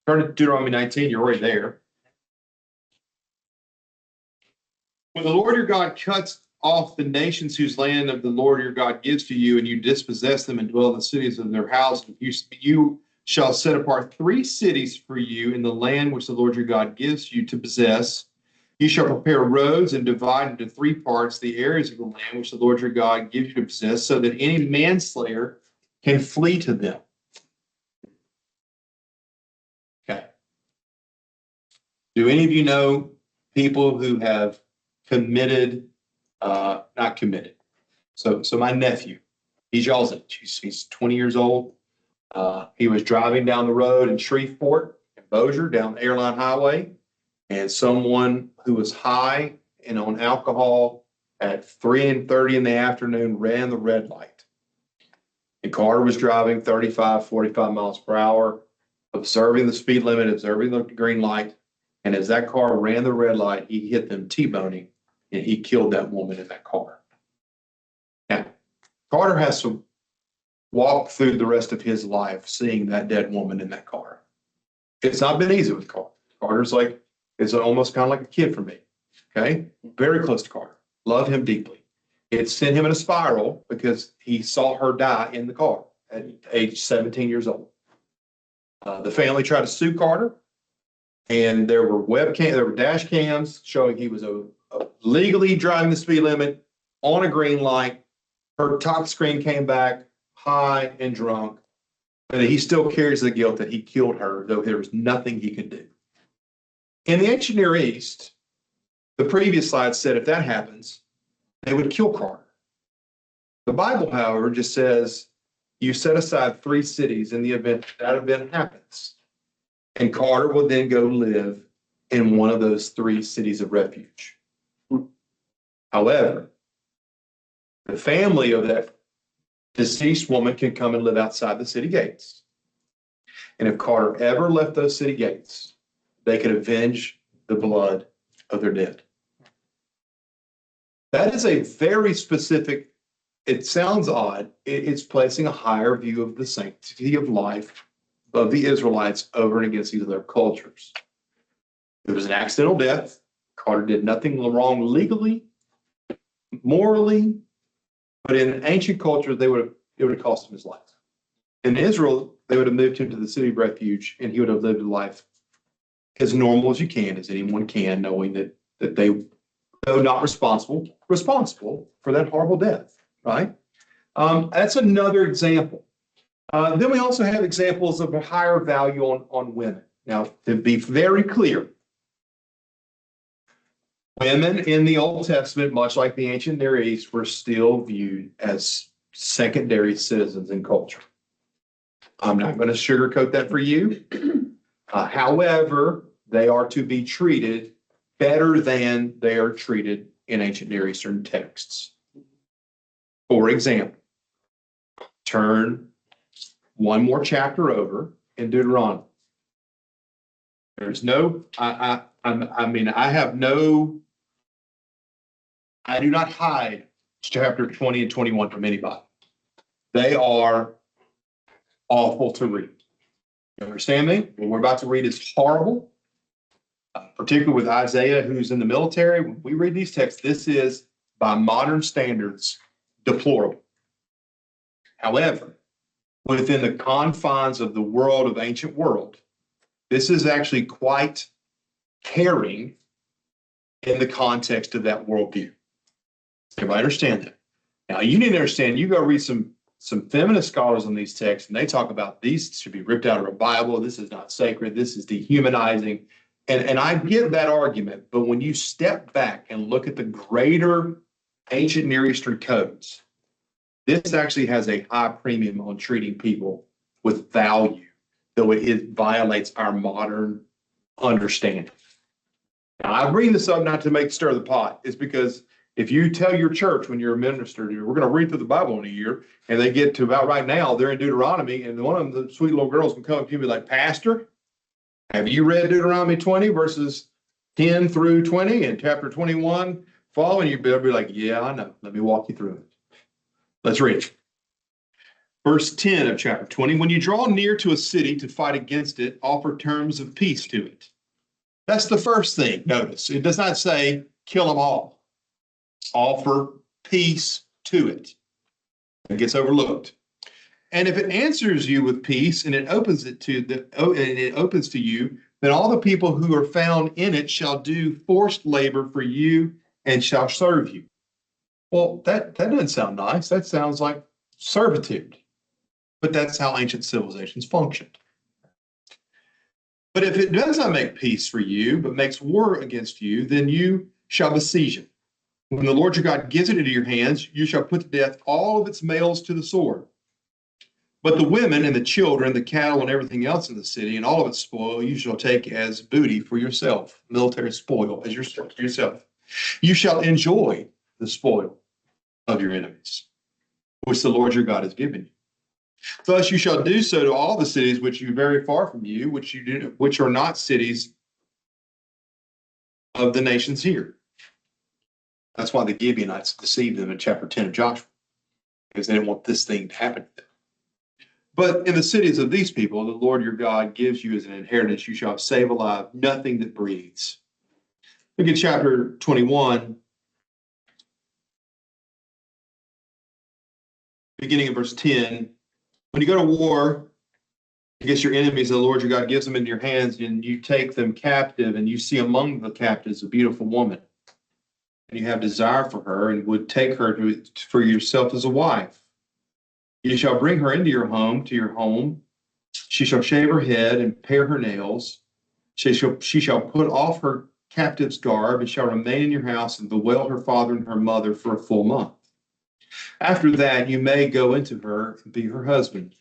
Turn to Deuteronomy 19, you're already there. When the Lord your God cuts off the nations whose land of the Lord your God gives to you, and you dispossess them and dwell in the cities of their houses, you shall set apart 3 cities for you in the land which the Lord your God gives you to possess. You shall prepare roads and divide into 3 parts the areas of the land which the Lord your God gives you to possess, so that any manslayer can flee to them. Okay. Do any of you know people who have committed, not committed? So my nephew, he's y'all's age. He's 20 years old. He was driving down the road in Shreveport and Bossier down the airline highway, and someone who was high and on alcohol at 3:30 in the afternoon ran the red light. And Carter was driving 35, 45 miles per hour, observing the speed limit, observing the green light. And as that car ran the red light, he hit them T-boning, and he killed that woman in that car. Now, Carter has to walk through the rest of his life seeing that dead woman in that car. It's not been easy with Carter. Carter's like, it's almost kind of like a kid for me. Okay? Very close to Carter. Love him deeply. It sent him in a spiral because he saw her die in the car at age 17 years old. The family tried to sue Carter, and there were dash cams showing he was legally driving the speed limit on a green light. Her top screen came back high and drunk, but he still carries the guilt that he killed her, though there was nothing he could do. In the ancient Near East, the previous slide said if that happens, they would kill Carter. The Bible, however, just says you set aside 3 cities in the event that event happens. And Carter will then go live in one of those 3 cities of refuge. However, the family of that deceased woman can come and live outside the city gates. And if Carter ever left those city gates, they could avenge the blood of their dead. That is a very specific, it sounds odd, it's placing a higher view of the sanctity of life of the Israelites over and against these other cultures. It was an accidental death. Carter did nothing wrong legally, morally, but in ancient culture, it would have cost him his life. In Israel, they would have moved him to the city of refuge, and he would have lived a life as normal as you can, as anyone can, knowing that they, though not responsible for that horrible death, right? That's another example. Then we also have examples of a higher value on women. Now, to be very clear, women in the Old Testament, much like the ancient Near East, were still viewed as secondary citizens in culture. I'm not going to sugarcoat that for you. However, they are to be treated better than they are treated in ancient Near Eastern texts. For example, turn one more chapter over in Deuteronomy. There's no, I do not hide chapter 20 and 21 from anybody. They are awful to read. You understand me? What we're about to read is horrible, particularly with Isaiah, who's in the military. When we read these texts, this is, by modern standards, deplorable. However, within the confines of the world of ancient world. This is actually quite caring in the context of that worldview. Everybody understand that? Now, you need to understand, you go read some feminist scholars on these texts, and they talk about these should be ripped out of a Bible. This is not sacred. This is dehumanizing. And I get that argument, but when you step back and look at the greater ancient Near Eastern codes, this actually has a high premium on treating people with value, though it violates our modern understanding. Now, I bring this up not to make stir the pot. It's because if you tell your church when you're a minister, we're going to read through the Bible in a year, and they get to about right now, they're in Deuteronomy, and one of them, the sweet little girls, can come up to you and be like, Pastor, have you read Deuteronomy 20 verses 10 through 20 and chapter 21 following? You better be like, yeah, I know. Let me walk you through it. Let's read. Verse 10 of chapter 20, when you draw near to a city to fight against it, offer terms of peace to it. That's the first thing. Notice, it does not say kill them all. Offer peace to it. It gets overlooked. And if it answers you with peace and it opens to you, then all the people who are found in it shall do forced labor for you and shall serve you. Well, that doesn't sound nice. That sounds like servitude. But that's how ancient civilizations functioned. But if it does not make peace for you, but makes war against you, then you shall besiege it. When the Lord your God gives it into your hands, you shall put to death all of its males to the sword. But the women and the children, the cattle and everything else in the city, and all of its spoil, you shall take as booty for yourself, military spoil as yourself. You shall enjoy the spoil of your enemies, which the Lord your God has given you. Thus you shall do so to all the cities which are very far from you, which are not cities of the nations here. That's why the Gibeonites deceived them in chapter 10 of Joshua, because they didn't want this thing to happen to them. But in the cities of these people, the Lord your God gives you as an inheritance, you shall save alive nothing that breathes. Look at chapter 21, beginning of verse 10. When you go to war against your enemies, the Lord your God gives them into your hands, and you take them captive, and you see among the captives a beautiful woman, and you have desire for her, and would take her for yourself as a wife. You shall bring her into your home, to your home. She shall shave her head and pare her nails. She shall put off her captive's garb, and shall remain in your house, and bewail her father and her mother for a full month. After that, you may go into her and be her husband,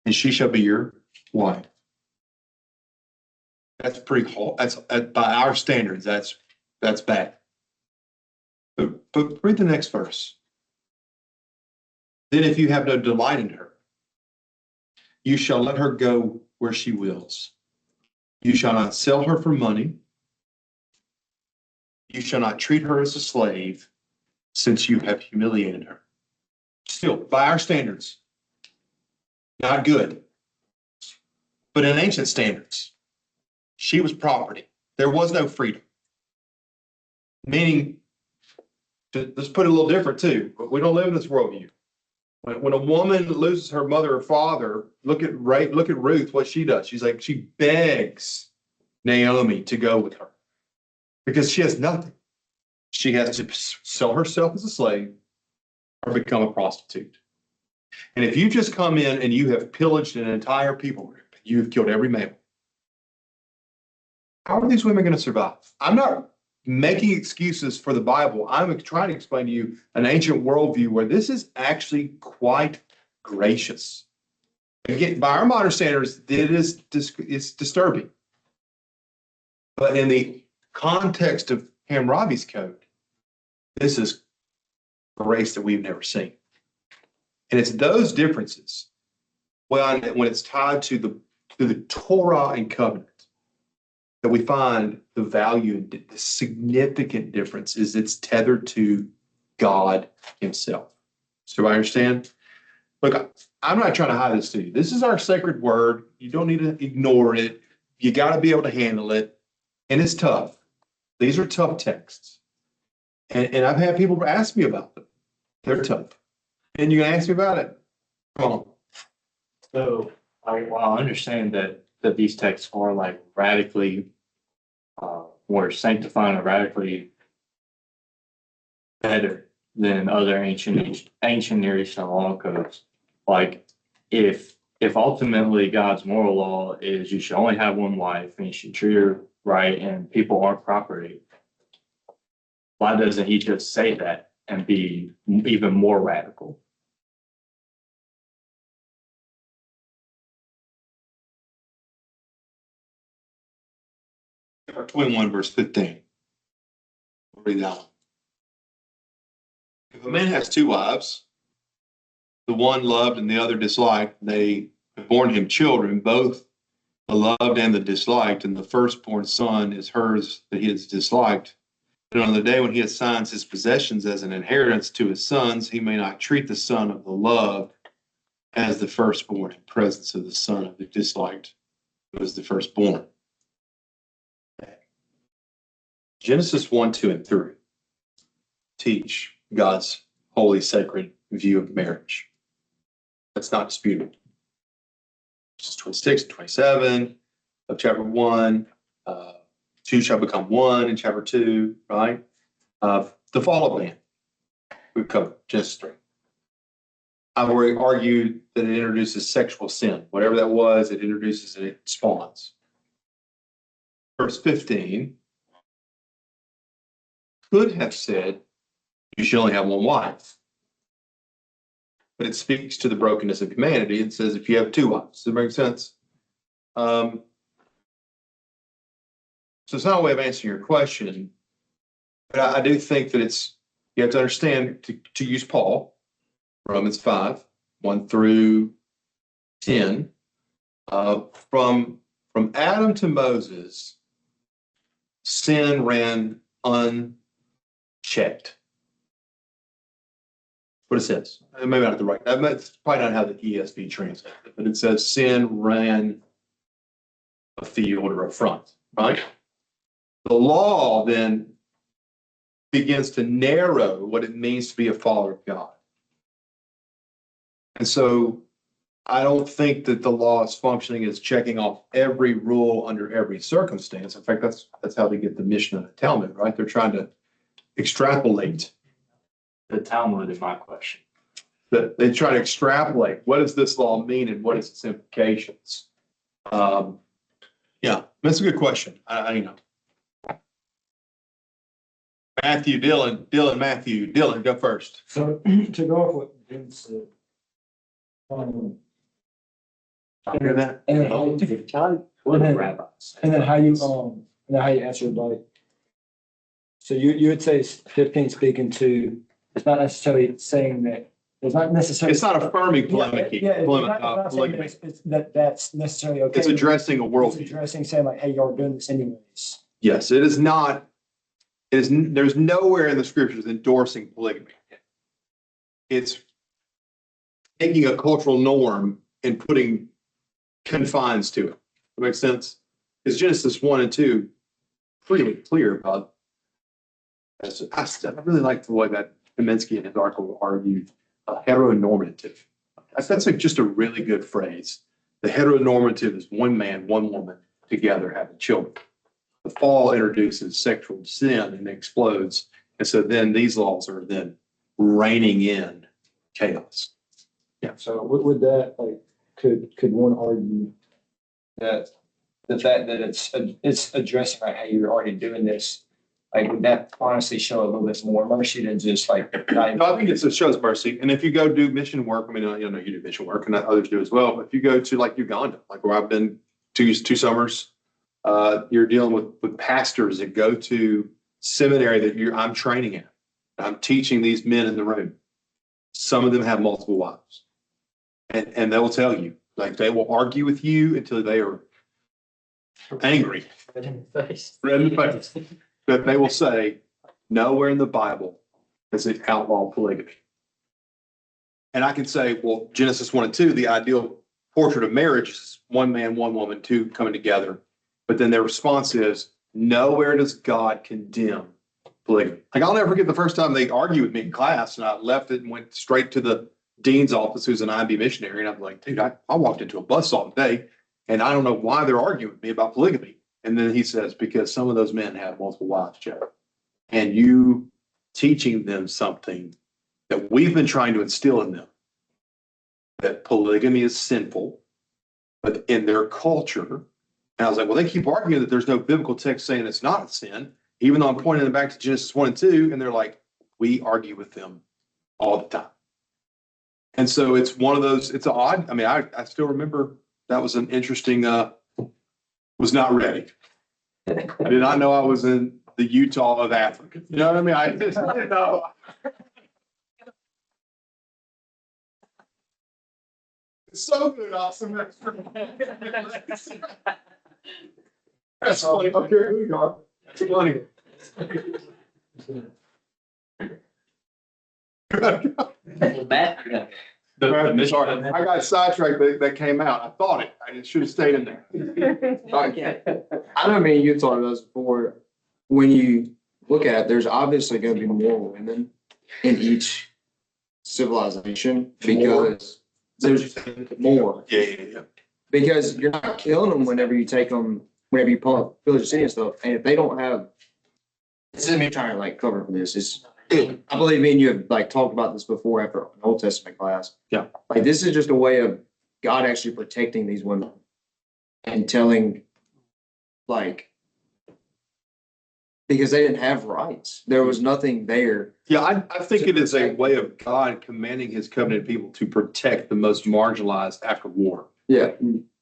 and she shall be your wife. That's pretty hard. That's by our standards. That's bad. But read the next verse. Then, if you have no delight in her, you shall let her go where she wills. You shall not sell her for money. You shall not treat her as a slave, since you have humiliated her. Still, by our standards, not good. But in ancient standards, she was property. There was no freedom. Meaning, let's put it a little different too. We don't live in this worldview. When a woman loses her mother or father, look at Ruth, what she does. She begs Naomi to go with her because she has nothing. She has to sell herself as a slave or become a prostitute. And if you just come in and you have pillaged an entire people group, you have killed every male, how are these women going to survive? I'm not making excuses for the Bible. I'm trying to explain to you an ancient worldview where this is actually quite gracious. Again, by our modern standards, it's disturbing. But in the context of Hammurabi's code, this is grace that we've never seen. And it's those differences when it's tied to the Torah and covenant that we find the value and the significant difference is it's tethered to God himself. So I understand? Look, I'm not trying to hide this to you. This is our sacred word. You don't need to ignore it. You got to be able to handle it. And it's tough. These are tough texts. And I've had people ask me about them. They're tough. And you can ask me about it. Come on. So, while I understand that these texts are like radically, more sanctifying or radically better than other ancient Near Eastern law codes. Like, if ultimately God's moral law is you should only have one wife and you should treat her right and people aren't property, why doesn't he just say that and be even more radical? Chapter 21, verse 15. We'll read that one. If a man has two wives, the one loved and the other disliked, they have borne him children, both the loved and the disliked, and the firstborn son is hers that he has disliked. But on the day when he assigns his possessions as an inheritance to his sons, he may not treat the son of the loved as the firstborn in presence of the son of the disliked, who is the firstborn. Genesis 1, 2, and 3 teach God's holy, sacred view of marriage. That's not disputed. Verses 26 and 27 of chapter 1, two shall become one in chapter 2, right? The fall of man, we've covered Genesis 3. I've already argued that it introduces sexual sin. Whatever that was, it introduces and it spawns. Verse 15 could have said, you should only have one wife. But it speaks to the brokenness of humanity and says, if you have two wives, does that make sense? So it's not a way of answering your question, but I do think that you have to understand, to use Paul, Romans 5, 1 through 10, from Adam to Moses, sin ran unchecked. What it says. Maybe not the right. That's probably not how the ESV translates it, but it says sin ran afield or affront, right? The law then begins to narrow what it means to be a follower of God. And so I don't think that the law is functioning as checking off every rule under every circumstance. In fact, that's how they get the Mishnah and the Talmud, right? They're trying to extrapolate. The Talmud is my question. That they try to extrapolate, what does this law mean and what is its implications? Yeah, that's a good question. I Matthew, Dylan, go first. So to go off what Ben said, Hear that? and then how you answer like, so you would say 15 speaking to, it's not necessarily saying that, it's not necessarily. It's not affirming polemic. Yeah, it's not saying that it's that's necessarily okay. It's addressing a It's worldview. addressing, saying like, hey, y'all are doing this anyways. Yes, it is not. There's nowhere in the scriptures endorsing polygamy. It's taking a cultural norm and putting confines to it. That makes sense? Because Genesis 1 and 2 pretty clear about. I really like the way that Kaminsky and his article argued heteronormative. That's just a really good phrase. The heteronormative is one man, one woman together having children. The fall introduces sexual sin and explodes. And so then these laws are then reigning in chaos. Yeah. So would that like, could one argue that the fact that it's addressing like, hey, you're already doing this, like, would that honestly show a little bit more mercy than just like? No, I think it shows mercy. And if you go do mission work, I mean, you know, you do mission work and others do as well. But if you go to like Uganda, like where I've been two summers, you're dealing with pastors that go to seminary that I'm training in. I'm teaching these men in the room. Some of them have multiple wives. And they will tell you, like they will argue with you until they are angry. Red in the face. Red in the face. But they will say, nowhere in the Bible does it outlaw polygamy. And I can say, well, Genesis 1 and 2, the ideal portrait of marriage is one man, one woman, two coming together. But then their response is, nowhere does God condemn polygamy. Like I'll never forget the first time they argued with me in class and I left it and went straight to the dean's office who's an IB missionary, and I'm like, dude, I walked into a buzzsaw today, and I don't know why they're arguing with me about polygamy. And then he says, because some of those men have multiple wives, Jeff, and you teaching them something that we've been trying to instill in them, that polygamy is sinful, but in their culture. And I was like, well, they keep arguing that there's no biblical text saying it's not a sin, even though I'm pointing them back to Genesis 1 and 2. And they're like, we argue with them all the time. And so it's one of those, it's odd. I mean, I still remember that was an interesting, was not ready. I did not know I was in the Utah of Africa. You know what I mean? I just didn't know. It's so good, awesome. That's funny. Okay, here we go. That's funny. Sorry, I got sidetracked. That came out. I thought it. I should have stayed in there. I know me and you talked about this before. When you look at it, there's obviously going to be more women in each civilization because there's more. Yeah. Because you're not killing them whenever you take them, whenever you pull up village of city and stuff. And if they don't have, this isn't me trying to like cover for this. It's, I believe me and you have like talked about this before after an Old Testament class. Yeah. Like this is just a way of God actually protecting these women and telling, like, because they didn't have rights. There was nothing there. Yeah, I think it is a way of God commanding his covenant people to protect the most marginalized after war. Yeah.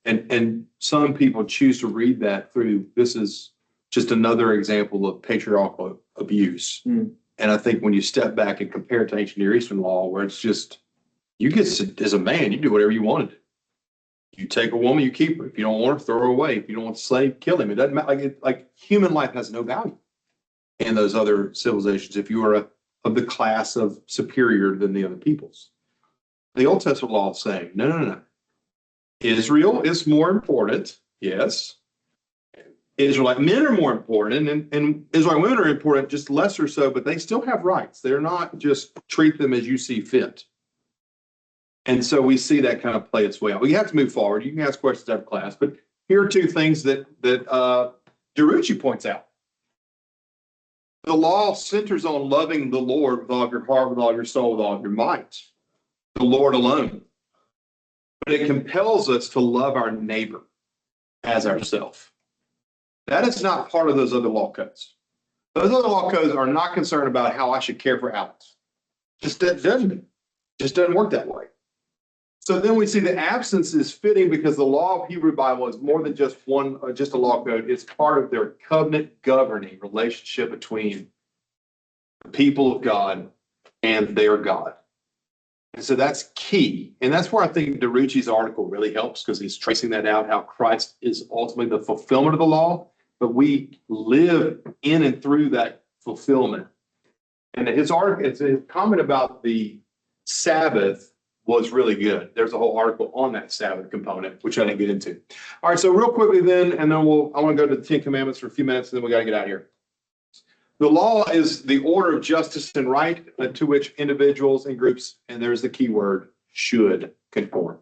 And some people choose to read that through, this is just another example of patriarchal abuse. Mm. And I think when you step back and compare it to ancient Near Eastern law, where it's just, you get, as a man, you do whatever you want to do. You take a woman, you keep her. If you don't want her, throw her away. If you don't want the slave, kill him. It doesn't matter. Like human life has no value in those other civilizations if you are of the class of superior than the other peoples. The Old Testament law is saying, no. Israel is more important, yes. Israelite men are more important, and Israelite women are important, just lesser so, but they still have rights. They're not just treat them as you see fit. And so we see that kind of play its way out. We have to move forward. You can ask questions after class, but here are two things that Derucci points out. The law centers on loving the Lord with all of your heart, with all of your soul, with all of your might. The Lord alone. But it compels us to love our neighbor as ourselves. That is not part of those other law codes. Those other law codes are not concerned about how I should care for Alex. Just doesn't work that way. So then we see the absence is fitting because the law of Hebrew Bible is more than just just a law code. It's part of their covenant governing relationship between the people of God and their God. And so that's key. And that's where I think DeRucci's article really helps because he's tracing that out, how Christ is ultimately the fulfillment of the law, but we live in and through that fulfillment. And his article, his comment about the Sabbath was really good. There's a whole article on that Sabbath component, which I didn't get into. All right, so real quickly then, and then I want to go to the 10 Commandments for a few minutes, and then we got to get out of here. The law is the order of justice and right to which individuals and groups, and there's the key word, should conform.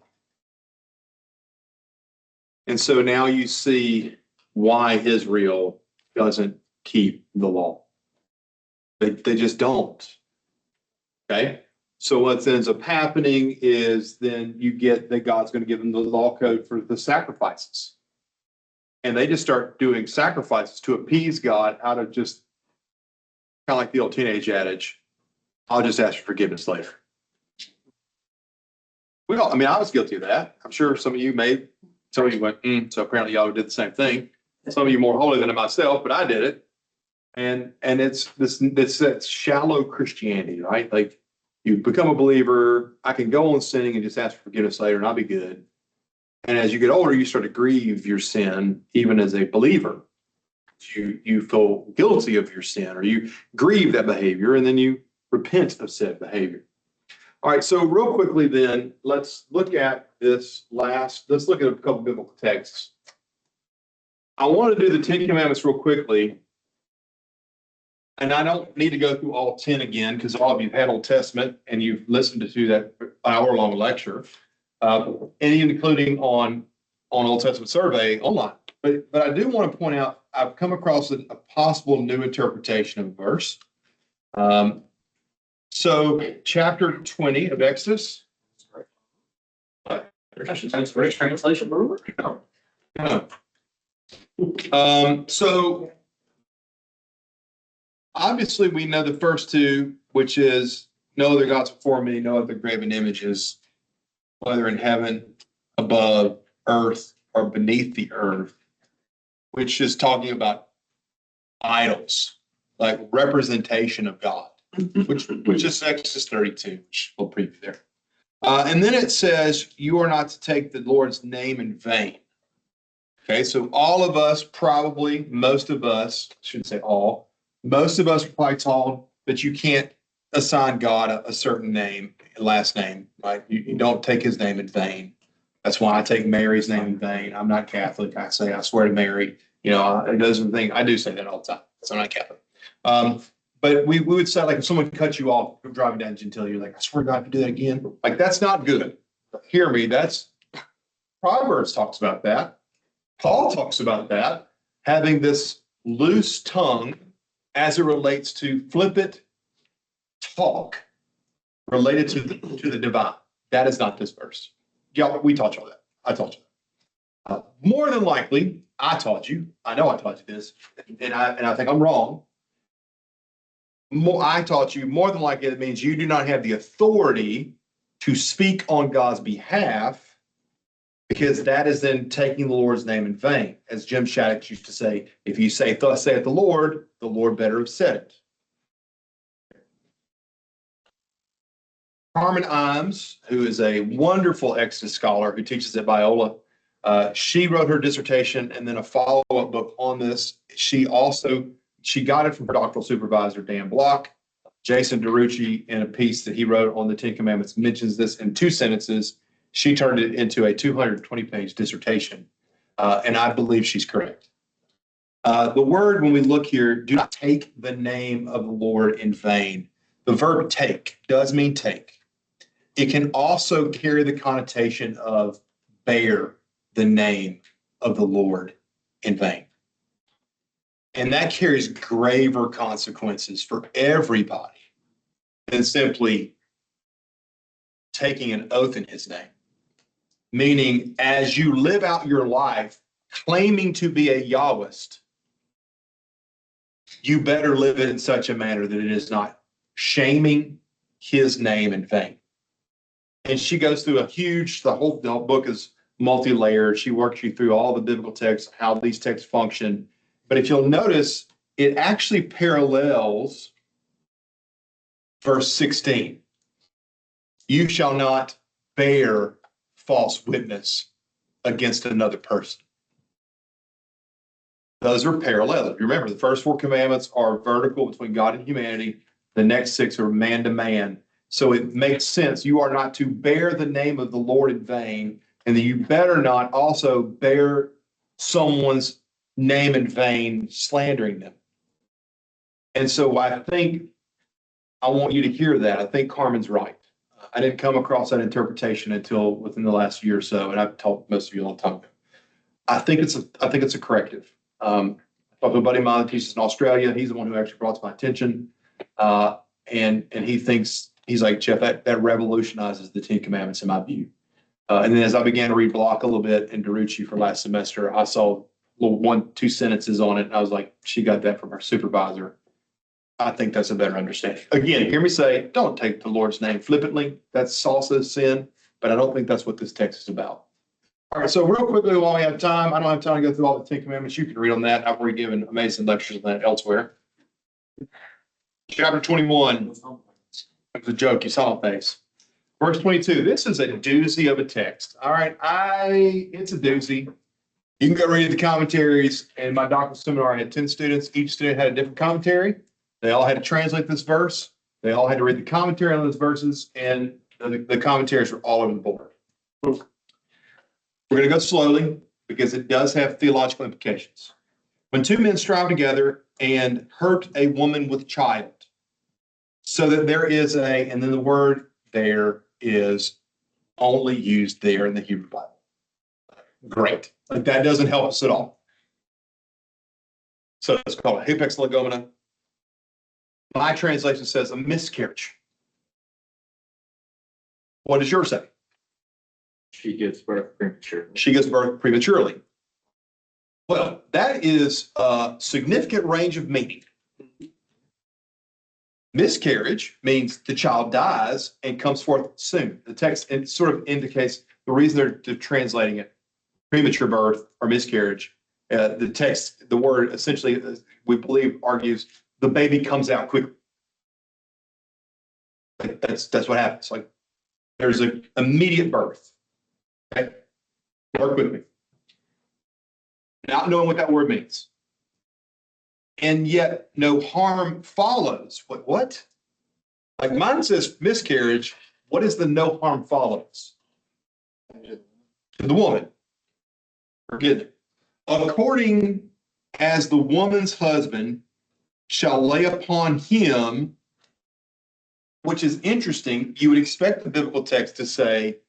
And so now you see why Israel doesn't keep the law. They just don't. Okay? So what ends up happening is then you get that God's going to give them the law code for the sacrifices. And they just start doing sacrifices to appease God out of just kind of like the old teenage adage, I'll just ask for forgiveness later. I was guilty of that. I'm sure some of you went, so apparently y'all did the same thing. Some of you more holy than myself, but I did it. And it's that shallow Christianity, right? Like you become a believer, I can go on sinning and just ask for forgiveness later and I'll be good. And as you get older, you start to grieve your sin, even as a believer. You feel guilty of your sin or you grieve that behavior and then you repent of said behavior. All right, so real quickly then, let's look at let's look at a couple biblical texts. I want to do the 10 Commandments real quickly. And I don't need to go through all 10 again because all of you have had Old Testament and you've listened to that hour-long lecture, and including on Old Testament survey online. But I do want to point out, I've come across a possible new interpretation of a verse. So chapter 20 of Exodus. That's first translation, remember? So obviously we know the first two, which is no other gods before me, no other graven images, whether in heaven, above, earth, or beneath the earth, which is talking about idols, like representation of God, which is Exodus 32, which we'll preview there. And then it says, you are not to take the Lord's name in vain. Okay, so all of us, probably most of us, I shouldn't say all, most of us are probably told that you can't assign God a certain name, last name, right? You don't take his name in vain. That's why I take Mary's name in vain. I'm not Catholic. I say, I swear to Mary. You know, it doesn't think, I do say that all the time. So I'm not Catholic. But we would say, like, if someone cuts you off driving down Gentilly, you're like, I swear to God, if you do that again, like, that's not good. Hear me. That's Proverbs talks about that. Paul talks about that, having this loose tongue as it relates to flippant talk related to the divine. That is not this verse. Yeah, we taught y'all that. I taught you that. More than likely, I taught you. I know I taught you this, and I think I'm wrong. I taught you more than likely it means you do not have the authority to speak on God's behalf, because that is then taking the Lord's name in vain. As Jim Shattuck used to say, if you say, thus saith the Lord better have said it. Carmen Imes, who is a wonderful Exodus scholar who teaches at Biola, she wrote her dissertation and then a follow-up book on this. She got it from her doctoral supervisor, Dan Block. Jason DeRucci, in a piece that he wrote on the Ten Commandments, mentions this in 2 sentences. She turned it into a 220-page dissertation, and I believe she's correct. The word, when we look here, do not take the name of the Lord in vain. The verb take does mean take. It can also carry the connotation of bear the name of the Lord in vain. And that carries graver consequences for everybody than simply taking an oath in his name. Meaning, as you live out your life claiming to be a Yahwist, you better live it in such a manner that it is not shaming his name in vain. And she goes through the whole book is multi-layered. She works you through all the biblical texts, how these texts function. But if you'll notice, it actually parallels verse 16. You shall not bear false witness against another person. Those are parallel. Remember, the first 4 commandments are vertical between God and humanity. The next 6 are man to man. So it makes sense. You are not to bear the name of the Lord in vain, and that you better not also bear someone's name in vain, slandering them. And so I think I want you to hear that. I think Carmen's right. I didn't come across that interpretation until within the last year or so, and I've told most of you a long time ago. I think it's a corrective. I talked to a buddy of mine that teaches in Australia. He's the one who actually brought it to my attention, and he thinks, he's like, Jeff, that revolutionizes the 10 Commandments in my view. And then as I began to read Block a little bit and DeRucci for last semester, I saw little 1-2 sentences on it, and I was like, she got that from her supervisor. I think that's a better understanding. Again, hear me say, don't take the Lord's name flippantly. That's salsa sin, but I don't think that's what this text is about. All right, so real quickly while we have time, I don't have time to go through all the 10 Commandments. You can read on that. I've already given amazing lectures on that elsewhere. Chapter 21. It was a joke. You saw my face. Verse 22. This is a doozy of a text. All right, it's a doozy. You can go read the commentaries. In my doctoral seminar, I had 10 students. Each student had a different commentary. They all had to translate this verse. They all had to read the commentary on those verses, and the commentaries were all over the board. We're going to go slowly because it does have theological implications. When 2 men strive together and hurt a woman with child, so that there is and then the word there is only used there in the Hebrew Bible. Great. Like that doesn't help us at all. So it's called a hapex legomena. My translation says a miscarriage. What does yours say? She gives birth prematurely. She gives birth prematurely. Well, that is a significant range of meaning. Miscarriage means the child dies and comes forth soon. The text it sort of indicates the reason they're translating it premature birth or miscarriage. The text, the word essentially, we believe, argues the baby comes out quickly. Like that's what happens. Like there's an immediate birth. Okay, work with me. Not knowing what that word means. And yet no harm follows. What? Like mine says miscarriage. What is the no harm follows? To the woman. Forget it. According as the woman's husband shall lay upon him, which is interesting. You would expect the biblical text to say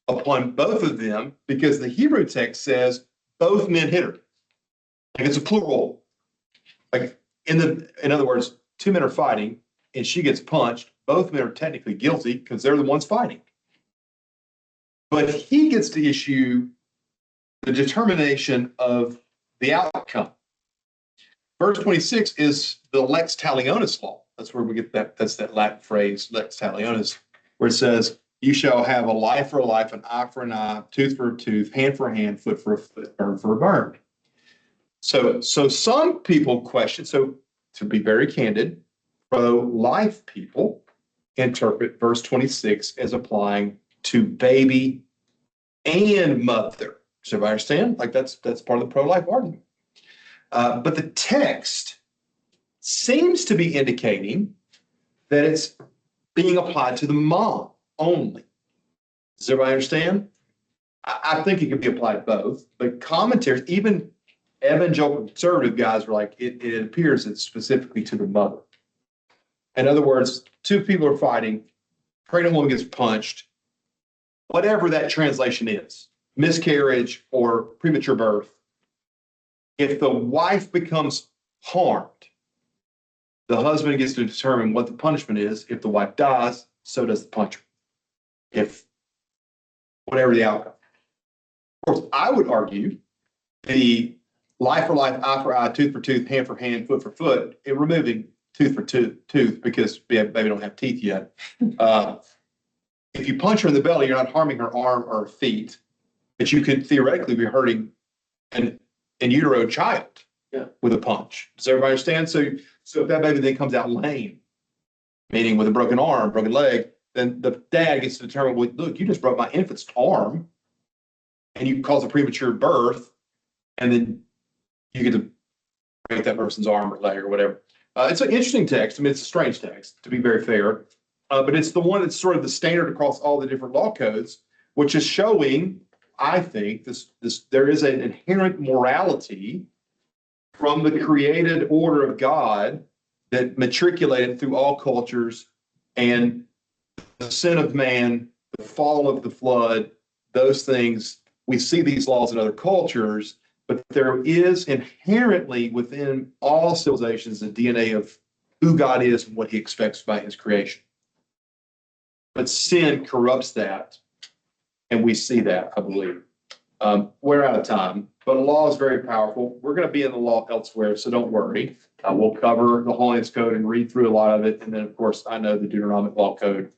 upon both of them, because the Hebrew text says both men hit her. Like it's a plural. Like in other words, two men are fighting and she gets punched. Both men are technically guilty because they're the ones fighting. But he gets to issue the determination of the outcome. Verse 26 is the lex talionis law. That's where we get that. That's that Latin phrase, lex talionis, where it says, you shall have a life for a life, an eye for an eye, tooth for a tooth, hand for a hand, foot for a foot, burn for a burn. So some people question, so to be very candid, pro-life people interpret verse 26 as applying to baby and mother. So I understand, like that's part of the pro-life argument. But the text seems to be indicating that it's being applied to the mom only. Does everybody understand? I think it could be applied both, but commentaries, even evangelical conservative guys were like, it appears it's specifically to the mother. In other words, two people are fighting, pregnant woman gets punched, whatever that translation is, miscarriage or premature birth. If the wife becomes harmed, the husband gets to determine what the punishment is. If the wife dies, so does the puncher. If whatever the outcome. Of course, I would argue the life for life, eye for eye, tooth for tooth, hand for hand, foot for foot, and removing tooth for tooth because baby don't have teeth yet. If you punch her in the belly, you're not harming her arm or her feet, but you could theoretically be hurting an in utero child with a punch. Does everybody understand? So if that baby then comes out lame, meaning with a broken arm, broken leg, then the dad gets to determine, well, look, you just broke my infant's arm and you cause a premature birth, and then you get to break that person's arm or leg or whatever. It's an interesting text. I mean, it's a strange text, to be very fair, but it's the one that's sort of the standard across all the different law codes, which is showing, I think, there is an inherent morality from the created order of God that matriculated through all cultures, and the sin of man, the fall of the flood, those things, we see these laws in other cultures, but there is inherently within all civilizations the DNA of who God is and what he expects by his creation. But sin corrupts that, and we see that, I believe. We're out of time, but law is very powerful. We're going to be in the law elsewhere, so don't worry. We'll cover the Holiness Code and read through a lot of it. And then, of course, I know the Deuteronomic Law Code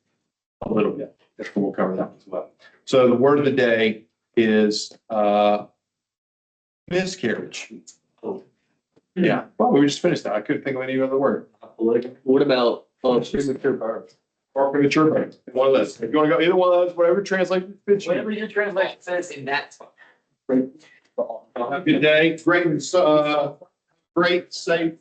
a little bit. We'll cover that as well. So the word of the day is miscarriage. Yeah, well, we just finished that. I couldn't think of any other word. What about Premature birth. Or premature birth. One of those. If you want to go either one of those, whatever translation fits you. whatever your translation says in that spot? Have a good day. Great, safe